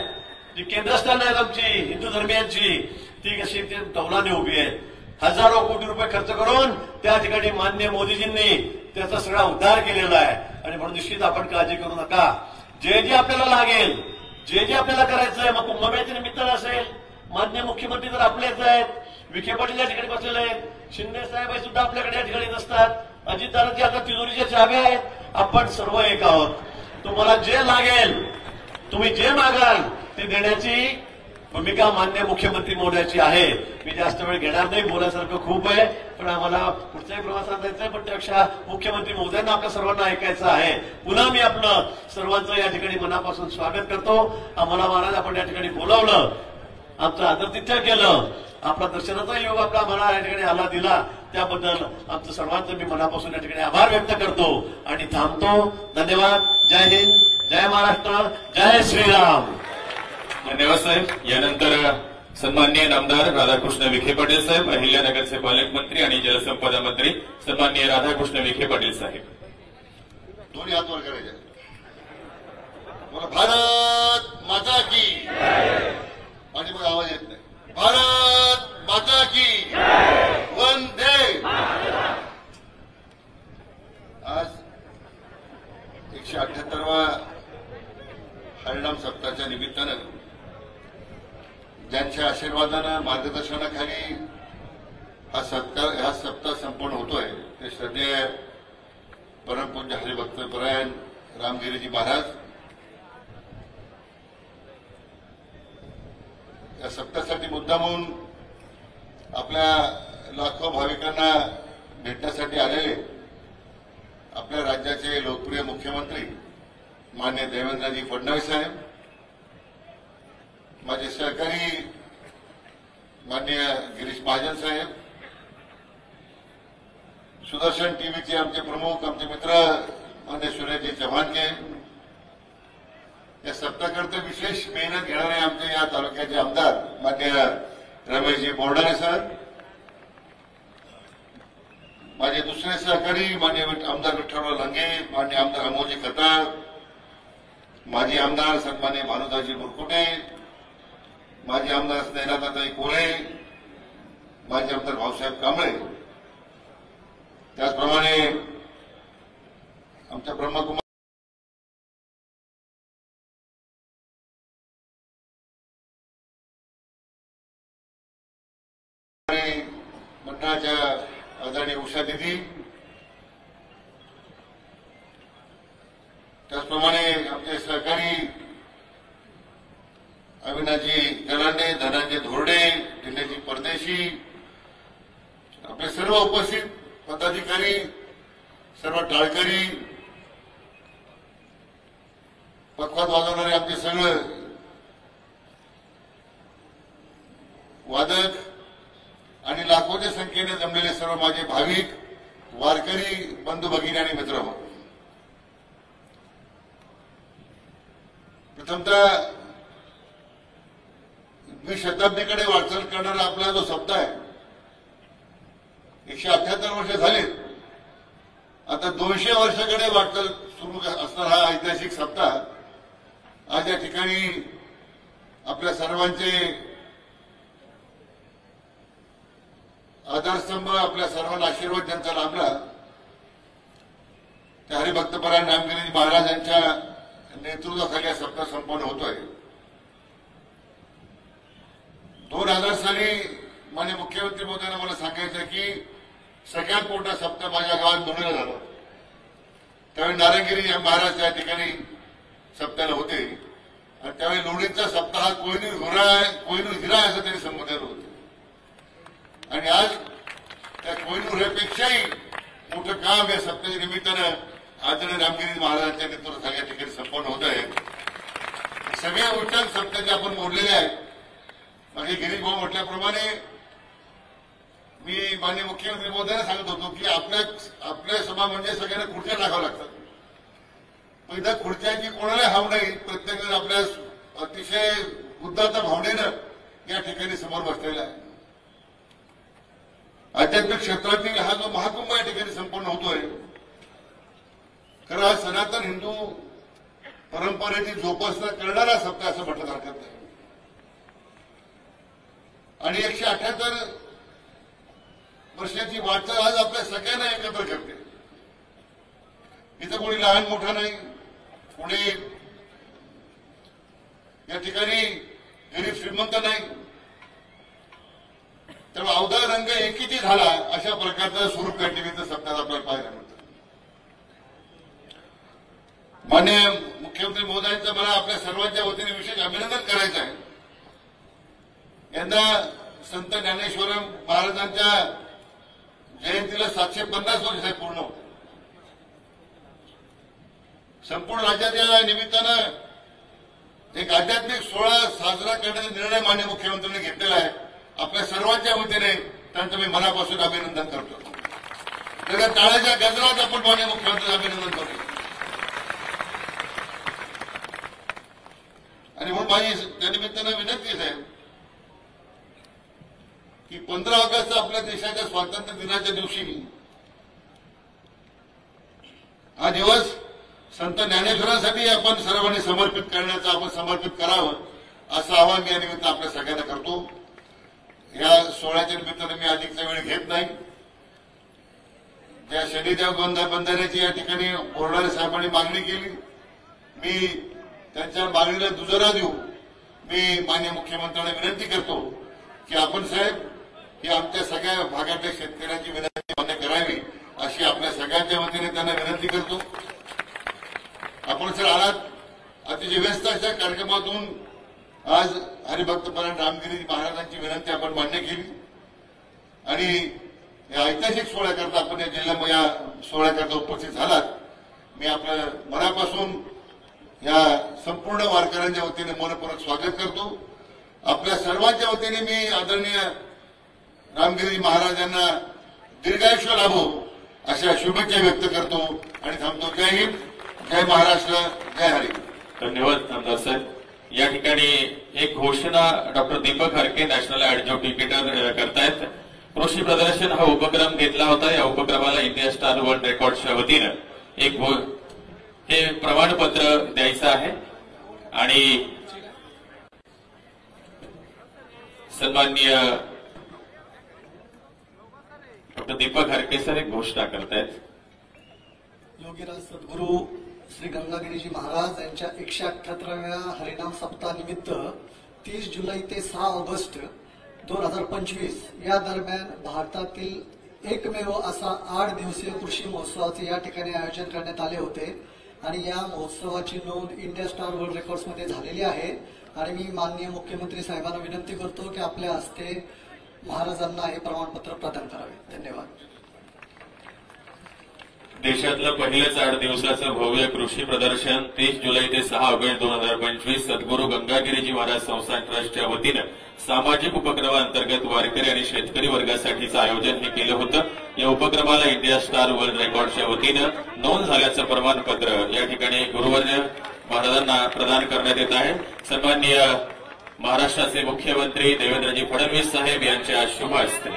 जी केंद्रस्थान आहेत आमची हिंदू धर्मियांची, ती कशी ते डौलाने उभी आहेत. हजारो कोटी रुपये खर्च करून त्या ठिकाणी माननीय मोदीजींनी त्याचा सगळा उद्धार केलेला आहे. आणि म्हणून निश्चित आपण काळजी करू नका. जे जे आपल्याला लागेल, जे जे आपल्याला करायचं आहे, मग कुंभमेळ्याच्या निमित्तानं असेल, माननीय मुख्यमंत्री तर आपलेच आहेत, विखे पाटील या ठिकाणी बसलेले आहेत, शिंदे साहेब सुद्धा आपल्याकडे या ठिकाणी नसतात, अजितदादांची आता तिजोरीच्या चाव्या आहेत. आपण सर्व एक आहोत. तुम्हाला जे लागेल, तुम्ही जे मागाल ते देण्याची भूमिका माननीय मुख्यमंत्री महोदयाची आहे. मी जास्त वेळ घेणार नाही, बोलायसारखं खूप आहे, पण आम्हाला पुढच्याही प्रवासात जायचं आहे. पण त्यापेक्षा मुख्यमंत्री महोदयांना आपल्या सर्वांना ऐकायचं आहे. पुन्हा मी आपलं सर्वांचं या ठिकाणी मनापासून स्वागत करतो. आम्हाला महाराज आपण या ठिकाणी बोलावलं, आमचं आदरातिथ्य केलं, आपला दर्शनाचा योग आपला आम्हाला या ठिकाणी आला दिला, त्याबद्दल आमचं सर्वांचं मी मनापासून या ठिकाणी आभार व्यक्त करतो आणि थांबतो. धन्यवाद. जय हिंद, जय महाराष्ट्र, जय श्रीराम. धन्यवाद साहेब. यानंतर सन्माननीय नामदार राधाकृष्ण विखे पाटील साहेब, अहिल्यानगरचे पालकमंत्री आणि जलसंपदा मंत्री सन्माननीय राधाकृष्ण विखे पाटील साहेब. दोन्ही हात वर करायचे. मला भारत माता की, आणि मग आवाज येत नाही. भारत माता की, वंदे. आज 178वा हरिनाम सप्ताहाच्या निमित्तानं ज्यांच्या आशीर्वादानं, मार्गदर्शनाखाली हा सप्ताह संपन्न होतोय, ते श्रद्धेय परमपूज्य हरिभक्तपरायण रामगिरीजी महाराज. या सप्ताहासाठी मुद्दामून आपल्या लाखो भाविकांना भेटण्यासाठी आलेले आपल्या राज्याचे लोकप्रिय मुख्यमंत्री माननीय देवेंद्रजी फडणवीस साहेब, माझे सहकारी माननीय गिरीश महाजन साहेब, सुदर्शन टीव्हीचे आमचे प्रमुख, आमचे मित्र माननीय सूर्यजी चव्हाणके, या सप्ताहाकरता विशेष मेहनत घेणारे आमचे या तालुक्याचे आमदार माननीय रमेशजी बोर्डारे सर, माझे दुसरे सहकारी माननीय आमदार विठ्ठलराव लंगे, माननीय आमदार अमोलजी खताळ, माजी आमदार सन्माननीय भानुदासजी मुरकुटे, माजी आमदार स्नेहलताताई कोळे, माजी आमदार भाऊसाहेब कांबळे, त्याचप्रमाणे आमच्या ब्रह्मकुमार मंडळाच्या आदरणीय उषा दिदी, त्याचप्रमाणे आमचे सहकारी अविनाशजी गलांडे, धनंजय धोरडे, दिनेशजी परदेशी, आपले सर्व उपस्थित पदाधिकारी, सर्व टाळकरी, पखवाज वाजवणारे आमचे सगळे वादक आणि लाखोच्या संख्येने जमलेले सर्व माझे भाविक, वारकरी, बंधू भगिनी आणि मित्र, प्रथमतः शताब्दीकडे वाटचाल करणारा आपला जो सप्ताह आहे, 178 वर्ष झाले, आता 200 वर्षाकडे वाटचाल सुरू असणारा हा ऐतिहासिक सप्ताह आज या ठिकाणी आपल्या सर्वांचे आधारस्तंभ, आपल्या सर्वांना आशीर्वाद ज्यांचा लाभला त्या हरिभक्तपरायण रामगिरी महाराजांच्या नेतृत्वाखाली हा सप्ताह संपन्न होतोय. 2000 साली माननीय मुख्यमंत्री महोदयांना मला सांगायचं की सगळ्यात मोठा सप्ताह माझ्या गावात नोंदवला झाला. त्यावेळी नारायणगिरी महाराज त्या ठिकाणी सप्ताहाला होते आणि त्यावेळी लोणीचा सप्ताह कोहिनूर हिरा असं त्यांनी संबोधलं होतं. आणि आज त्या कोहिनूर हिऱ्यापेक्षाही मोठं काम या सप्ताहाच्या निमित्तानं आदरणीय रामगिरी महाराजांच्या नेतृत्वाखाली या ठिकाणी संपन्न होत आहे. सगळ्या गोष्टी सप्ताहाच्या आपण मोडलेल्या आहेत. माझे गिरीश भाऊ म्हटल्याप्रमाणे मी माननीय मुख्यमंत्री महोदयांना सांगत होतो की आपल्या सभा म्हणजे सगळ्यांना खुर्च्या टाकाव्या लागतात. पण इथं खुर्च्यांची कोणाला हाव नाही. प्रत्येकजण आपल्या अतिशय उदात्त भावनेनं या ठिकाणी समोर बसलेला आहे. आध्यात्मिक क्षेत्रातील हा जो महाकुंभ या ठिकाणी संपन्न होतोय, खरं हा सनातन हिंदू परंपरेची जोपासना करणारा सप्ताह असं म्हटलं हरकत नाही. आणि 178 वर्षाची वाटचाल आज आपल्या सगळ्यांना एकत्र करते. इथं कोणी लहान मोठा नाही, कोणी या ठिकाणी गरीब श्रीमंत नाही. त्यामुळे अवधा रंग एकीची झाला अशा प्रकारचं स्वरूप या ठिकाणी सप्ताहात आपल्याला पाहायला मिळतं. माननीय मुख्यमंत्री महोदयांचं मला आपल्या सर्वांच्या वतीने विशेष अभिनंदन करायचं आहे. यंदा संत ज्ञानेश्वर महाराजांच्या जयंतीला 750 वर्ष पूर्ण होते. संपूर्ण राज्यात या निमित्तानं एक आध्यात्मिक सोहळा साजरा करण्याचा निर्णय माननीय मुख्यमंत्र्यांनी घेतलेला आहे. आपल्या सर्वांच्या वतीने त्यांचं मी मनापासून अभिनंदन करतो. त्याच्या टाळ्याच्या गजरात आपण माननीय मुख्यमंत्र्यांचं अभिनंदन करतो. आणि म्हणून माझी त्या निमित्तानं विनंती आहे की 15 ऑगस्ट आपल्या देशाच्या स्वातंत्र्य दिनाच्या दिवशी हा दिवस संत ज्ञानेश्वरांसाठी आपण सर्वांनी समर्पित करण्याचं, आपण समर्पित करावं असं आवाहन मी या निमित्त आपल्या सगळ्यांना करतो. या सोहळ्याच्या निमित्तानं मी अधिकचा वेळ घेत नाही. ज्या शनिदेव बंधाऱ्याची या ठिकाणी बोर्डारे साहेबांनी मागणी केली, मी त्यांच्या मागणीला दुजोरा देऊ. मी माननीय मुख्यमंत्र्यांना विनंती करतो की आपण साहेब ही आमच्या सगळ्या भागातल्या शेतकऱ्यांची विनंती मान्य करावी अशी आपल्या सगळ्यांच्या वतीने त्यांना विनंती करतो. आपण सर आलात, अतिशय व्यस्त अशा कार्यक्रमातून आज हरिभक्तपरायण रामगिरी महाराजांची विनंती आपण मान्य केली आणि या ऐतिहासिक सोहळ्याकरता आपण या जिल्ह्यामध्ये या सोहळ्याकरता उपस्थित झालात मी आपलं मनापासून या संपूर्ण वारकऱ्यांच्या वतीने मनपूर्वक स्वागत करतो. आपल्या सर्वांच्या वतीने मी आदरणीय रामगिरी महाराजांना दीर्घायुष्य लाभो अशा शुभेच्छा व्यक्त करतो आणि थांबतो. जय हिंद, जय महाराष्ट्र, जय हरी. धन्यवाद आमदार साहेब. या ठिकाणी एक घोषणा डॉक्टर दीपक हरके नॅशनल ऍडज्युडिकेटर करतायत. कृषी प्रदर्शन हा उपक्रम घेतला होता. या उपक्रमाला इंडिया स्टार वर्ल्ड रेकॉर्डच्या वतीनं एक हे प्रमाणपत्र द्यायचं आहे आणि सन्माननीय डॉक्टर दीपक हरके सर एक घोषणा करतायत. योगीराज सद्गुरू श्री गंगागिरीजी महाराज यांच्या 178व्या हरिनाम सप्ताह निमित्त 30 जुलै ते 6 ऑगस्ट 2025 या दरम्यान भारतातील एकमेव असा 8 दिवसीय कृषी महोत्सवाचे या ठिकाणी आयोजन करण्यात आले होते आणि या महोत्सवाची नोंद इंडिया स्टार वर्ल्ड रेकॉर्ड्समध्ये झालेली आहे. आणि मी माननीय मुख्यमंत्री साहेबांना विनंती करतो की आपल्या हस्ते महाराजांना हे प्रमाणपत्र प्रदान करावे. धन्यवाद. देशातलं पहिलंच 8 दिवसाचं भव्य कृषी प्रदर्शन 30 जुलै ते 6 ऑगस्ट 2025 सद्गुरू गंगागिरीजी महाराज संस्थान ट्रस्टच्या वतीनं सामाजिक उपक्रमांतर्गत वारकरी आणि शेतकरी वर्गासाठीचं आयोजन हे केलं होतं. या उपक्रमाला इंडिया स्टार वर्ल्ड रेकॉर्डच्या वतीनं नोंद झाल्याचं प्रमाणपत्र या ठिकाणी गुरुवर्य महाराजांना प्रदान करण्यात येत आहे. सन्माननीय महाराष्ट्राचे मुख्यमंत्री देवेंद्रजी फडणवीस साहेब यांच्या शुभ हस्ते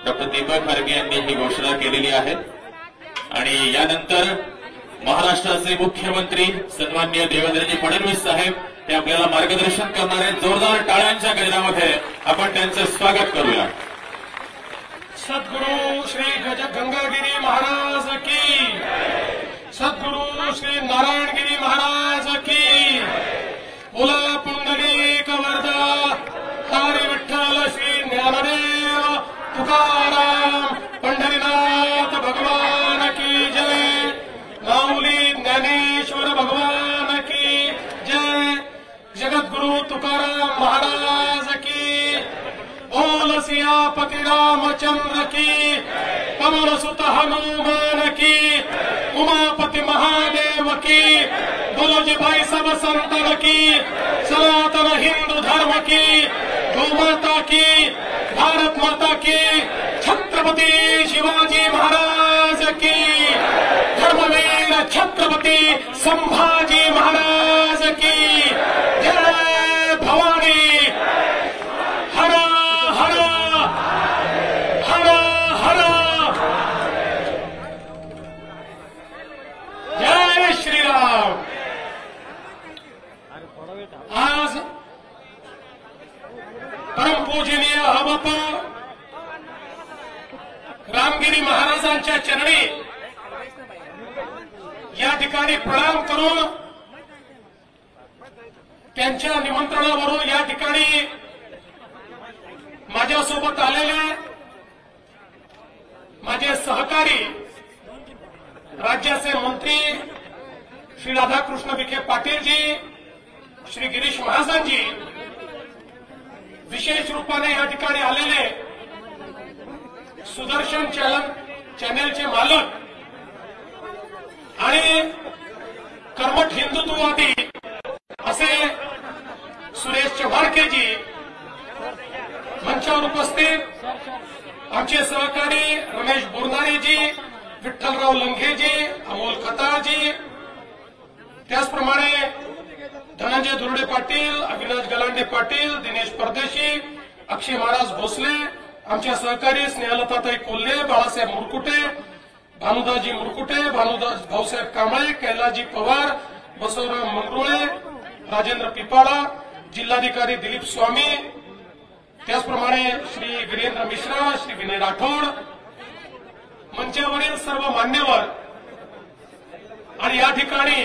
डॉक्टर दीपक हरके यांनी ही घोषणा केलेली आहे आणि यानंतर महाराष्ट्राचे मुख्यमंत्री सन्माननीय देवेंद्रजी फडणवीस साहेब हे आपल्याला मार्गदर्शन करणार आहेत. जोरदार टाळ्यांच्या गजरामध्ये आपण त्यांचं स्वागत करूया. सद्गुरू श्री गंगागिरी महाराज की, सद्गुरू श्री नारायणगिरी महाराज की. बोला पुंडलिक वरदा हरी विठ्ठल श्री ज्ञानदेव तुकाराम पंढरीनाथ भगवान की जय. माऊली ज्ञानेश्वर भगवान की जय. जगद्गुरु तुकाराम महाराज की. बोल सियापति रामचंद्र की. पवन सुत हनुमान की. उमापति महादेव की. बोलो जी भाई सब संतन की. सनातन हिंदू धर्म की. गौ माता की. भारत माता की. छत्रपति शिवाजी महाराज की. धर्मवीर छत्रपति संभाजी महाराज की जय. भवानी हर हर हर हर जय श्रीराम. आज परम पूजनीय हवपा रामगिरी महाराजांच्या चरणी या ठिकाणी प्रणाम करून त्यांच्या निमंत्रणावरून या ठिकाणी माझ्यासोबत आलेले माझे सहकारी राज्याचे मंत्री श्री राधाकृष्ण विखे पाटीलजी, श्री गिरीश महाजनजी, विशेष रूपाने या ठिकाणी आलेले सुदर्शन चॅनलचे मालक आणि कर्मठ हिंदुत्ववादी असे सुरेश चव्हाणकेजी, मंचावर उपस्थित आमचे सहकारी रमेश बोरनारेजी, विठ्ठलराव लंघेजी, अमोल खताळजी, त्याचप्रमाणे धनंजय दुर्डे पाटील, अविनाश गलांडे पाटील, दिनेश परदेशी, अक्षय महाराज भोसले, आमच्या सहकारी स्नेहलताताई कोल्हे, बाळासाहेब मुरकुटे, भानुदाजी मुरकुटे, भानुदास भाऊसाहेब कांबळे, कैलाजी पवार, बसवराव मंगरुळे, राजेंद्र पिपाळा, जिल्हाधिकारी दिलीप स्वामी, त्याचप्रमाणे श्री वीरेंद्र मिश्रा, श्री विनय राठोड, मंचावरील सर्व मान्यवर आणि या ठिकाणी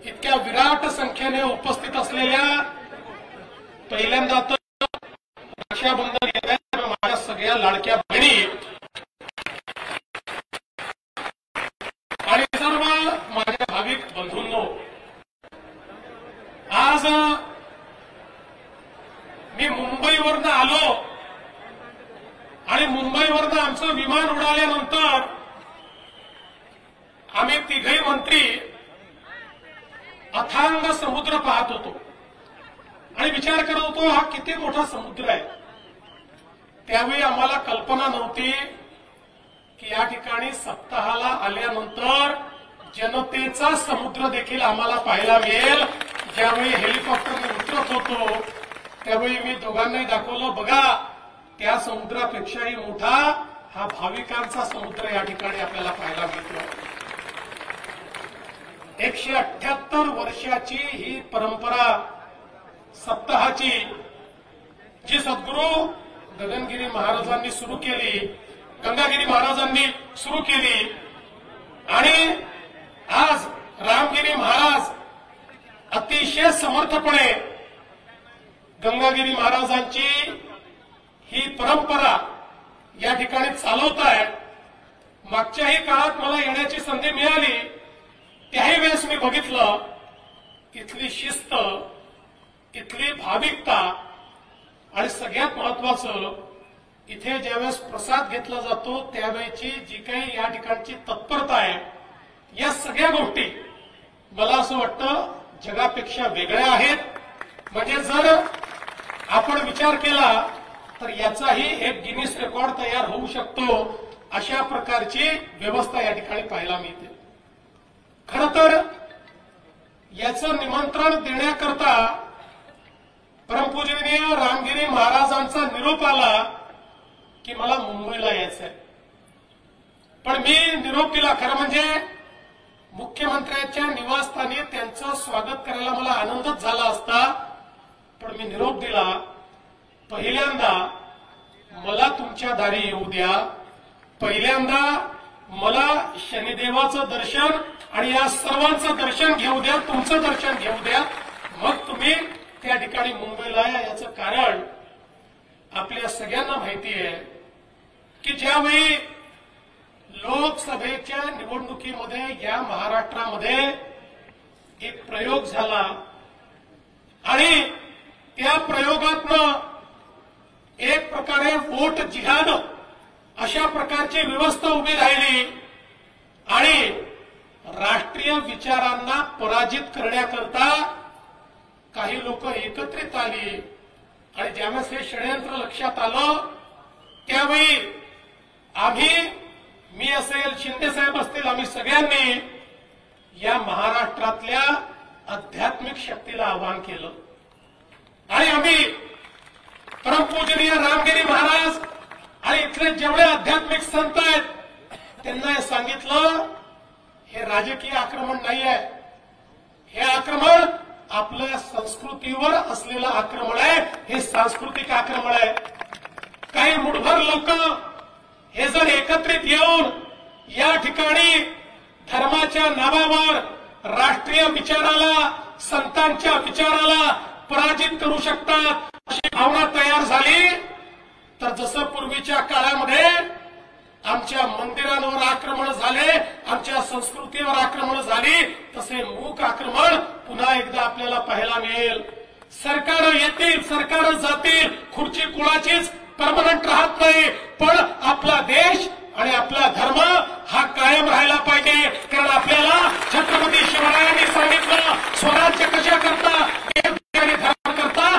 इतक्या विराट संख्येने उपस्थित असलेल्या पहिल्यांदा तर रक्षाबंधन येणाऱ्या माझ्या सगळ्या लाडक्या बहिणी आणि सर्व माझ्या भाविक बंधूंनो, आज मी मुंबईवरनं आलो आणि मुंबईवरनं आमचं विमान उडाल्यानंतर आम्ही तिघही मंत्री अथांग समुद्र पाहत होतो आणि विचार करत होतो हा किती मोठा समुद्र आहे. त्यावेळी आम्हाला कल्पना नव्हती की या ठिकाणी सप्ताहाला आल्यानंतर जनतेचा समुद्र देखील आम्हाला पाहायला मिळेल. ज्यावेळी हेलिकॉप्टरने उतरत होतो त्यावेळी मी दोघांनाही दाखवलं, बघा त्या समुद्रापेक्षाही मोठा हा भाविकांचा समुद्र या ठिकाणी आपल्याला पाहायला मिळतो. 178 वर्षाची ही परंपरा सप्ताहाची जी सद्गुरू गगनगिरी महाराजांनी सुरू केली, गंगागिरी महाराजांनी सुरू केली आणि आज रामगिरी महाराज अतिशय समर्थपणे गंगागिरी महाराजांची ही परंपरा या ठिकाणी चालवत आहेत. मागच्याही काळात मला येण्याची संधी मिळाली, त्याही वेळेस मी बघितलं इथली शिस्त, इथली भाविकता आणि सगळ्यात महत्वाचं इथे ज्यावेळेस प्रसाद घेतला जातो त्यावेळेची जी काही या ठिकाणची तत्परता आहे, या सगळ्या गोष्टी मला असं वाटतं जगापेक्षा वेगळ्या आहेत. म्हणजे जर आपण विचार केला तर याचाही एक गिनीस रेकॉर्ड तयार होऊ शकतो, अशा प्रकारची व्यवस्था या ठिकाणी पाहायला मिळते. खरं तर याचं निमंत्रण देण्याकरता परमपूजनीय रामगिरी महाराजांचा निरोप आला की मला मुंबईला यायचंय. पण मी निरोप दिला, खरं म्हणजे मुख्यमंत्र्यांच्या निवासस्थानी त्यांचं स्वागत करायला मला आनंदच झाला असता, पण मी निरोप दिला, पहिल्यांदा मला तुमच्या दारी येऊ द्या, पहिल्यांदा मला शनिदेवाचं दर्शन आणि या सर्वांचं दर्शन घेऊ द्या, तुमचं दर्शन घेऊ द्या, मग तुम्ही त्या ठिकाणी मुंबईला या. याचं कारण आपल्या सगळ्यांना माहिती आहे की ज्यावेळी लोकसभेच्या निवडणुकीमध्ये या महाराष्ट्रामध्ये एक प्रयोग झाला आणि त्या प्रयोगातनं एक प्रकारे वोट जिहाद अशा प्रकारची व्यवस्था उभी राहिली आणि राष्ट्रीय विचारांना पराजित करण्याकरता काही लोक एकत्रित आली आणि ज्यावेळेस हे षडयंत्र लक्षात आलं त्यावेळी आम्ही, मी असेल, शिंदेसाहेब असतील, आम्ही सगळ्यांनी या महाराष्ट्रातल्या आध्यात्मिक शक्तीला आवाहन केलं आणि आम्ही परमपूजनीय रामगिरी महाराज आणि इथले जेवढे आध्यात्मिक संत आहेत त्यांना हे सांगितलं, हे राजकीय आक्रमण नाही आहे, हे आक्रमण आपल्या संस्कृतीवर असलेलं आक्रमण आहे, हे सांस्कृतिक आक्रमण आहे. काही मुठभर लोक हे जर एकत्रित येऊन या ठिकाणी धर्माच्या नावावर राष्ट्रीय विचाराला, संतांच्या विचाराला पराजित करू शकतात अशी भावना तयार झाली तर जसं पूर्वीच्या काळामध्ये आमच्या मंदिरांवर आक्रमण झाले, आमच्या संस्कृतीवर आक्रमण झाली, तसे मूक आक्रमण पुन्हा एकदा आपल्याला पाहायला मिळेल. सरकार येतील, सरकार जातील, खुर्ची कुणाचीच परमनंट राहत नाही, पण आपला देश आणि आपला धर्म हा कायम राहायला पाहिजे. कारण आपल्याला छत्रपती शिवरायांनी सांगितलं, स्वराज्य कशा करता, आणि धर्म करता,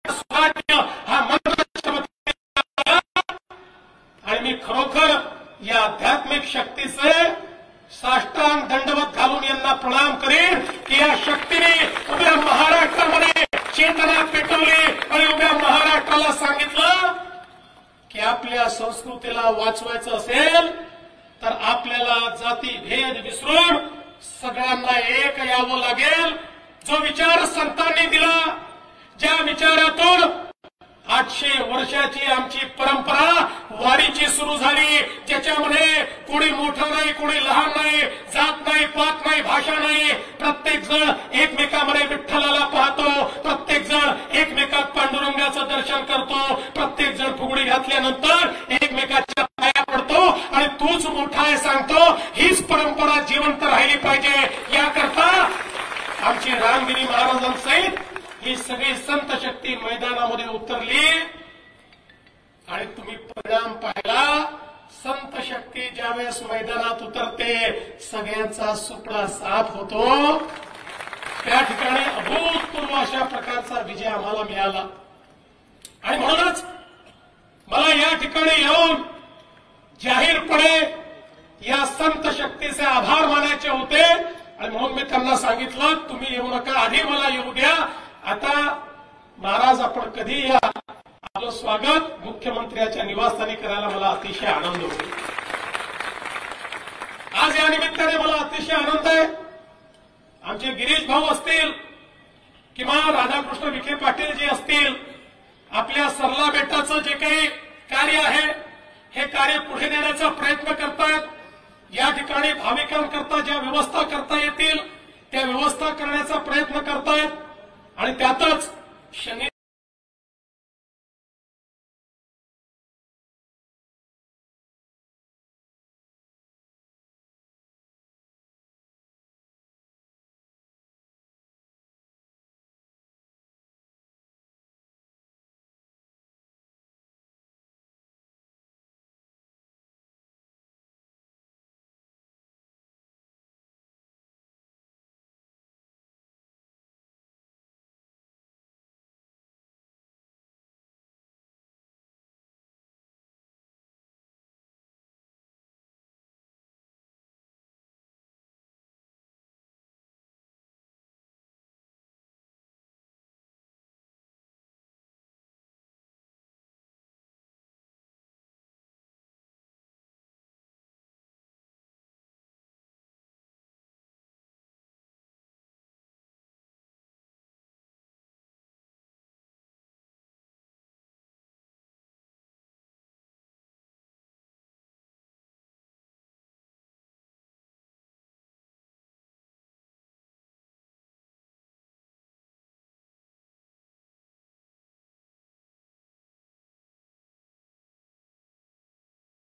स्वराज्य हा मंत्र. आणि मी खरोखर या आध्यात्मिक शक्तीचे साष्टांग दंडवत घालून यांना प्रणाम करेन की या शक्तीने उभ्या महाराष्ट्रामध्ये चेतना पेटवली आणि उभ्या महाराष्ट्राला सांगितलं की आपल्या संस्कृतीला वाचवायचं असेल तर आपल्याला जाती भेद विसरून सगळ्यांना एक यावं लागेल. जो विचार संतांनी दिला, ज्या विचारातून 800 वर्षाची आमची परंपरा वारीची सुरू झाली, ज्याच्यामध्ये कोणी मोठं नाही, कोणी लहान नाही, जात नाही, पात नाही, भाषा नाही, प्रत्येक जण एकमेकांमध्ये विठ्ठलाला पाहतो, प्रत्येक जण एकमेकात पांडुरंगाचं दर्शन करतो, प्रत्येक जण फुगडी घातल्यानंतर एकमेकाच्या पाया पडतो आणि तूच मोठा आहे सांगतो. हीच परंपरा जिवंत राहिली पाहिजे. याकरता आमची रामगिरी महाराजांसहित ही सगळी संत शक्ती मैदानामध्ये उतरली आणि तुम्ही परिणाम पाहिला. संत शक्ती ज्यावेळेस मैदानात उतरते सगळ्यांचा सुपडा साफ होतो. त्या ठिकाणी अभूतपूर्व अशा प्रकारचा विजय आम्हाला मिळाला आणि म्हणूनच मला या ठिकाणी येऊन जाहीरपणे या संत शक्तीचे आभार मानायचे होते आणि म्हणून मी त्यांना सांगितलं तुम्ही येऊ नका, आधी मला येऊ द्या. आता महाराज आपण कधी या, आपलं स्वागत मुख्यमंत्र्याच्या निवासस्थानी करायला मला अतिशय आनंद होतो. आज या निमित्ताने मला अतिशय आनंद आहे. आमचे गिरीश भाऊ असतील किंवा राधाकृष्ण विखे पाटील जी असतील, आपल्या सरला बेटाचं जे काही कार्य आहे हे कार्य पुढे नेण्याचा प्रयत्न करतायत. या ठिकाणी भाविकांकरता ज्या व्यवस्था करता येतील त्या व्यवस्था करण्याचा प्रयत्न करतायत आणि त्यातच शनी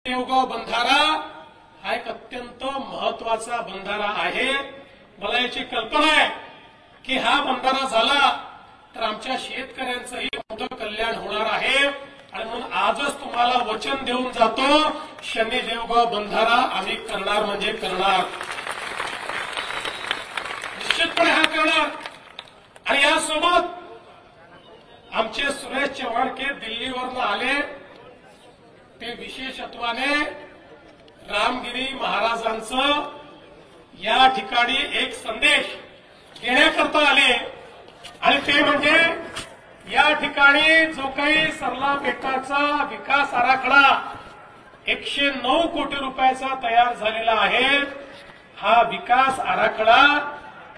देवगाव बंधारा हा एक अत्यंत महत्वाचा बंधारा आहे. मला याची कल्पना आहे की हा बंधारा झाला तर आमच्या शेतकऱ्यांचंही मोठं कल्याण होणार आहे आणि म्हणून आजच तुम्हाला वचन देऊन जातो, शनी देवगाव बंधारा आम्ही करणार म्हणजे करणार, निश्चितपणे हा करणार. आणि यासोबत आमचे सुरेश चव्हाणके दिल्लीवरनं आले, ते विशेषत्वाने रामगिरी महाराजांचं या ठिकाणी एक संदेश देण्याकरता आले आणि ते म्हणजे या ठिकाणी जो काही सरला बेटाचा विकास आराखडा 109 कोटी रुपयाचा तयार झालेला आहे, हा विकास आराखडा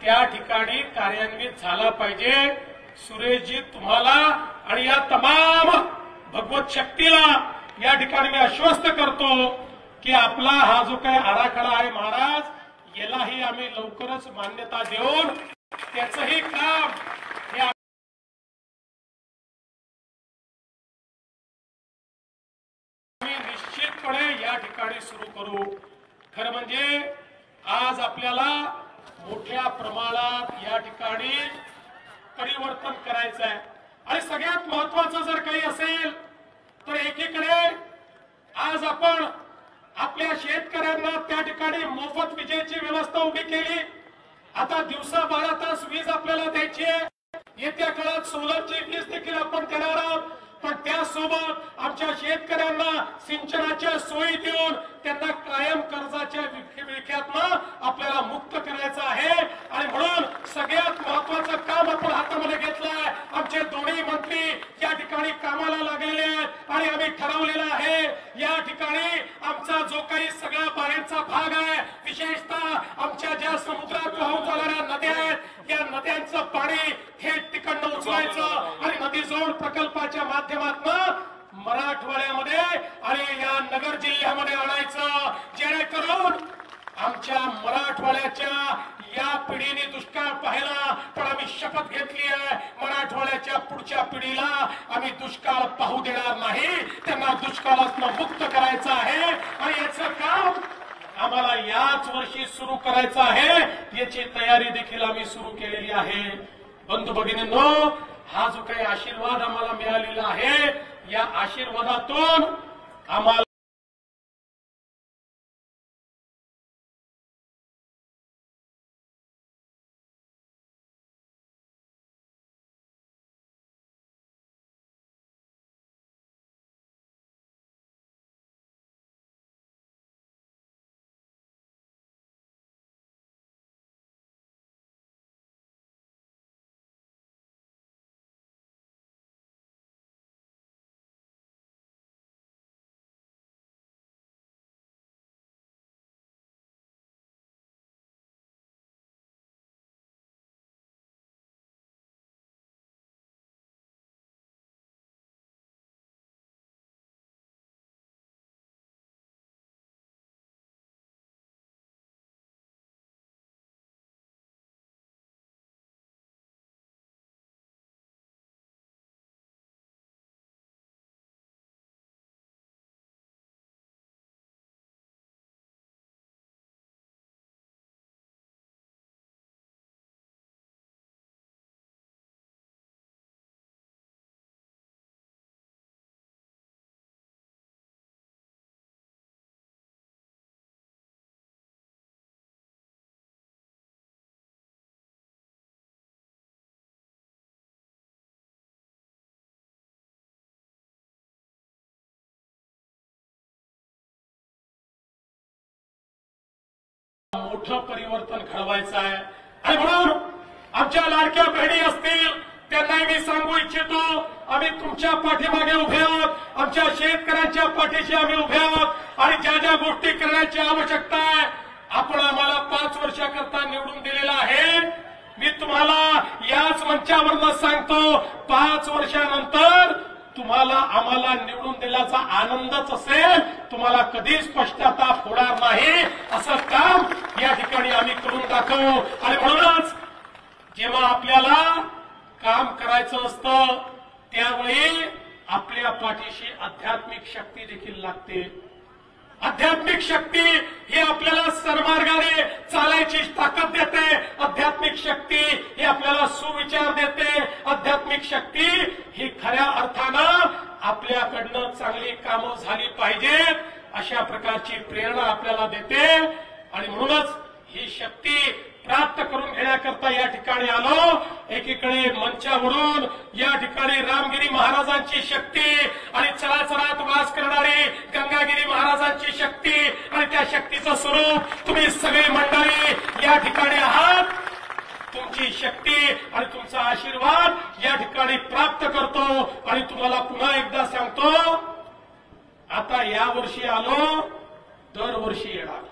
त्या ठिकाणी कार्यान्वित झाला पाहिजे. सुरेशजी तुम्हाला आणि या तमाम भगवत शक्तीला या ठिकाणी मी आश्वस्त करतो की आपला हा जो काही आराखडा आहे महाराज, यालाही आम्ही लवकरच मान्यता देऊन त्याचंही काम हे आम्ही निश्चितपणे या ठिकाणी सुरू करू. खरं म्हणजे आज आपल्याला मोठ्या प्रमाणात या ठिकाणी परिवर्तन करायचं आहे आणि सगळ्यात महत्वाचं जर काही असेल तर एकीकडे आज आपण आपल्या शेतकऱ्यांना त्या ठिकाणी मोफत विजेची व्यवस्था उभी केली. आता दिवसा 12 तास वीज आपल्याला द्यायची आहे. येत्या काळात सोलरची वीज देखील आपण देणार आहोत. पण त्यासोबत आमच्या शेतकऱ्यांना सिंचनाच्या सोयी देऊन त्यांना कायम कर्जाच्या विळख्यातनं आपल्याला मुक्त करायचं आहे आणि म्हणून सगळ्यात महत्वाचं काम आपण हातामध्ये घेतलंय. आमचे दोन्ही मंत्री या ठिकाणी कामाला लागलेले आहेत आणि आम्ही ठरवलेलं आहे या ठिकाणी आमचा जो काही सगळा बाहेरचा भाग आहे, विशेषतः आमच्या ज्या समुद्रात वाहून जाणाऱ्या नद्या आहेत, या नद्यांचं पाणी थेट तिकडनं उचलायचं आणि नदी जोड प्रकल्पाच्या माध्यमातून मराठवाड्यामध्ये आणि या नगर जिल्ह्यामध्ये आणायचं, जेणेकरून आमच्या मराठवाड्याच्या या पिढीने दुष्काळ पाहिला, पण आम्ही शपथ घेतली आहे मराठवाड्याच्या पुढच्या पिढीला आम्ही दुष्काळ पाहू देणार नाही. त्यांना दुष्काळातनं मुक्त करायचं आहे आणि याचं काम आम्हाला याच वर्षी सुरू करायचं आहे. याची तयारी देखील आम्ही सुरू केलेली आहे. बंधू भगिनींनो, हा जो काही आशीर्वाद आम्हाला मिळालेला आहे, या आशीर्वादातून आम्हाला मोठं परिवर्तन घडवायचं आहे. आणि म्हणून आमच्या लाडक्या बहिणी असतील त्यांनाही मी सांगू इच्छितो, आम्ही तुमच्या पाठीमागे उभे आहोत, आमच्या शेतकऱ्यांच्या पाठीशी आम्ही उभे आहोत आणि ज्या ज्या गोष्टी करण्याची आवश्यकता आहे आपण आम्हाला 5 वर्षाकरता निवडून दिलेला आहे. मी तुम्हाला याच मंचावरनं सांगतो, 5 वर्षानंतर तुम्हाला आम्हाला निवडून दिल्याचा आनंदच असेल, तुम्हाला कधीच पश्चाताप होणार नाही. असं काम या ठिकाणी आम्ही करून दाखवू. आणि म्हणूनच जेव्हा आपल्याला काम करायचं असतं त्यावेळी आपल्या पाठीशी आध्यात्मिक शक्ती देखील लागते. आध्यात्मिक शक्ती ही आपल्याला सन्मार्गाने चालायची ताकद देते. आध्यात्मिक शक्ती ही आपल्याला सुविचार देते. आध्यात्मिक शक्ती ही खऱ्या अर्थानं आपल्याकडनं चांगली कामं झाली पाहिजेत अशा प्रकारची प्रेरणा आपल्याला देते. आणि म्हणूनच ही शक्ती प्राप्त करून घेण्याकरता या ठिकाणी आलो. एकीकडे मंचावरून या ठिकाणी रामगिरी महाराजांची शक्ती आणि चराचरात वास करणारी गंगागिरी महाराजांची शक्ती आणि त्या शक्तीचं स्वरूप तुम्ही सगळी मंडळी या ठिकाणी आहात. तुमची शक्ती आणि तुमचा आशीर्वाद या ठिकाणी प्राप्त करतो. आणि तुम्हाला पुन्हा एकदा सांगतो, आता या वर्षी आलो, दरवर्षी येणार.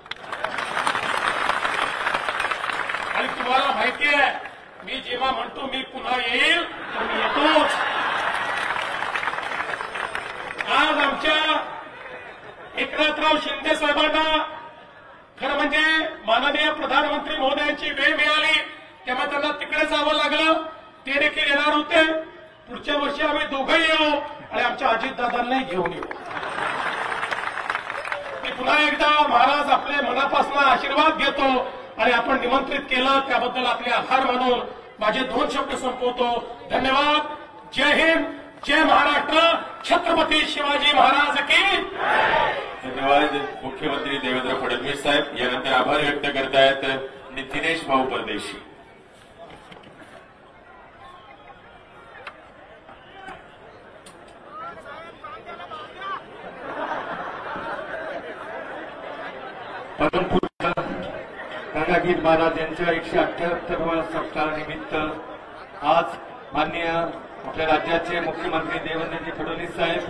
आणि तुम्हाला माहिती आहे, मी जेव्हा म्हणतो मी पुन्हा येईल तर मी येतोच. आज आमच्या एकनाथराव शिंदे साहेबांना खरं म्हणजे माननीय प्रधानमंत्री महोदयांची वेळ मिळाली तेव्हा त्यांना तिकडे जावं लागलं. ते देखील येणार होते. पुढच्या वर्षी आम्ही दोघंही येऊ आणि आमच्या अजितदादांनाही घेऊन येऊ. मी पुन्हा एकदा महाराज आपले मनापासून आशीर्वाद घेतो आणि आपण निमंत्रित केलं त्याबद्दल आपले आभार मानून माझे 2 शब्द संपवतो. धन्यवाद. जय हिंद, जय महाराष्ट्र, छत्रपती शिवाजी महाराज की. धन्यवाद. मुख्यमंत्री देवेंद्र फडणवीस साहेब यानंतर आभार व्यक्त करतायत नितीनेश भाऊ परदेशी. गंगागीर महाराज यांच्या 178व्या सप्ताहानिमित्त आज माननीय आपल्या राज्याचे मुख्यमंत्री देवेंद्रजी फडणवीस साहेब,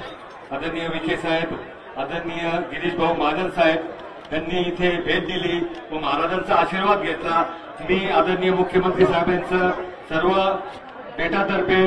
आदरणीय विखे साहेब, आदरणीय गिरीश भाऊ महाजन साहेब यांनी इथे भेट दिली व महाराजांचा आशीर्वाद घेतला. मी आदरणीय मुख्यमंत्री साहेबांचं सर्व बेटातर्फे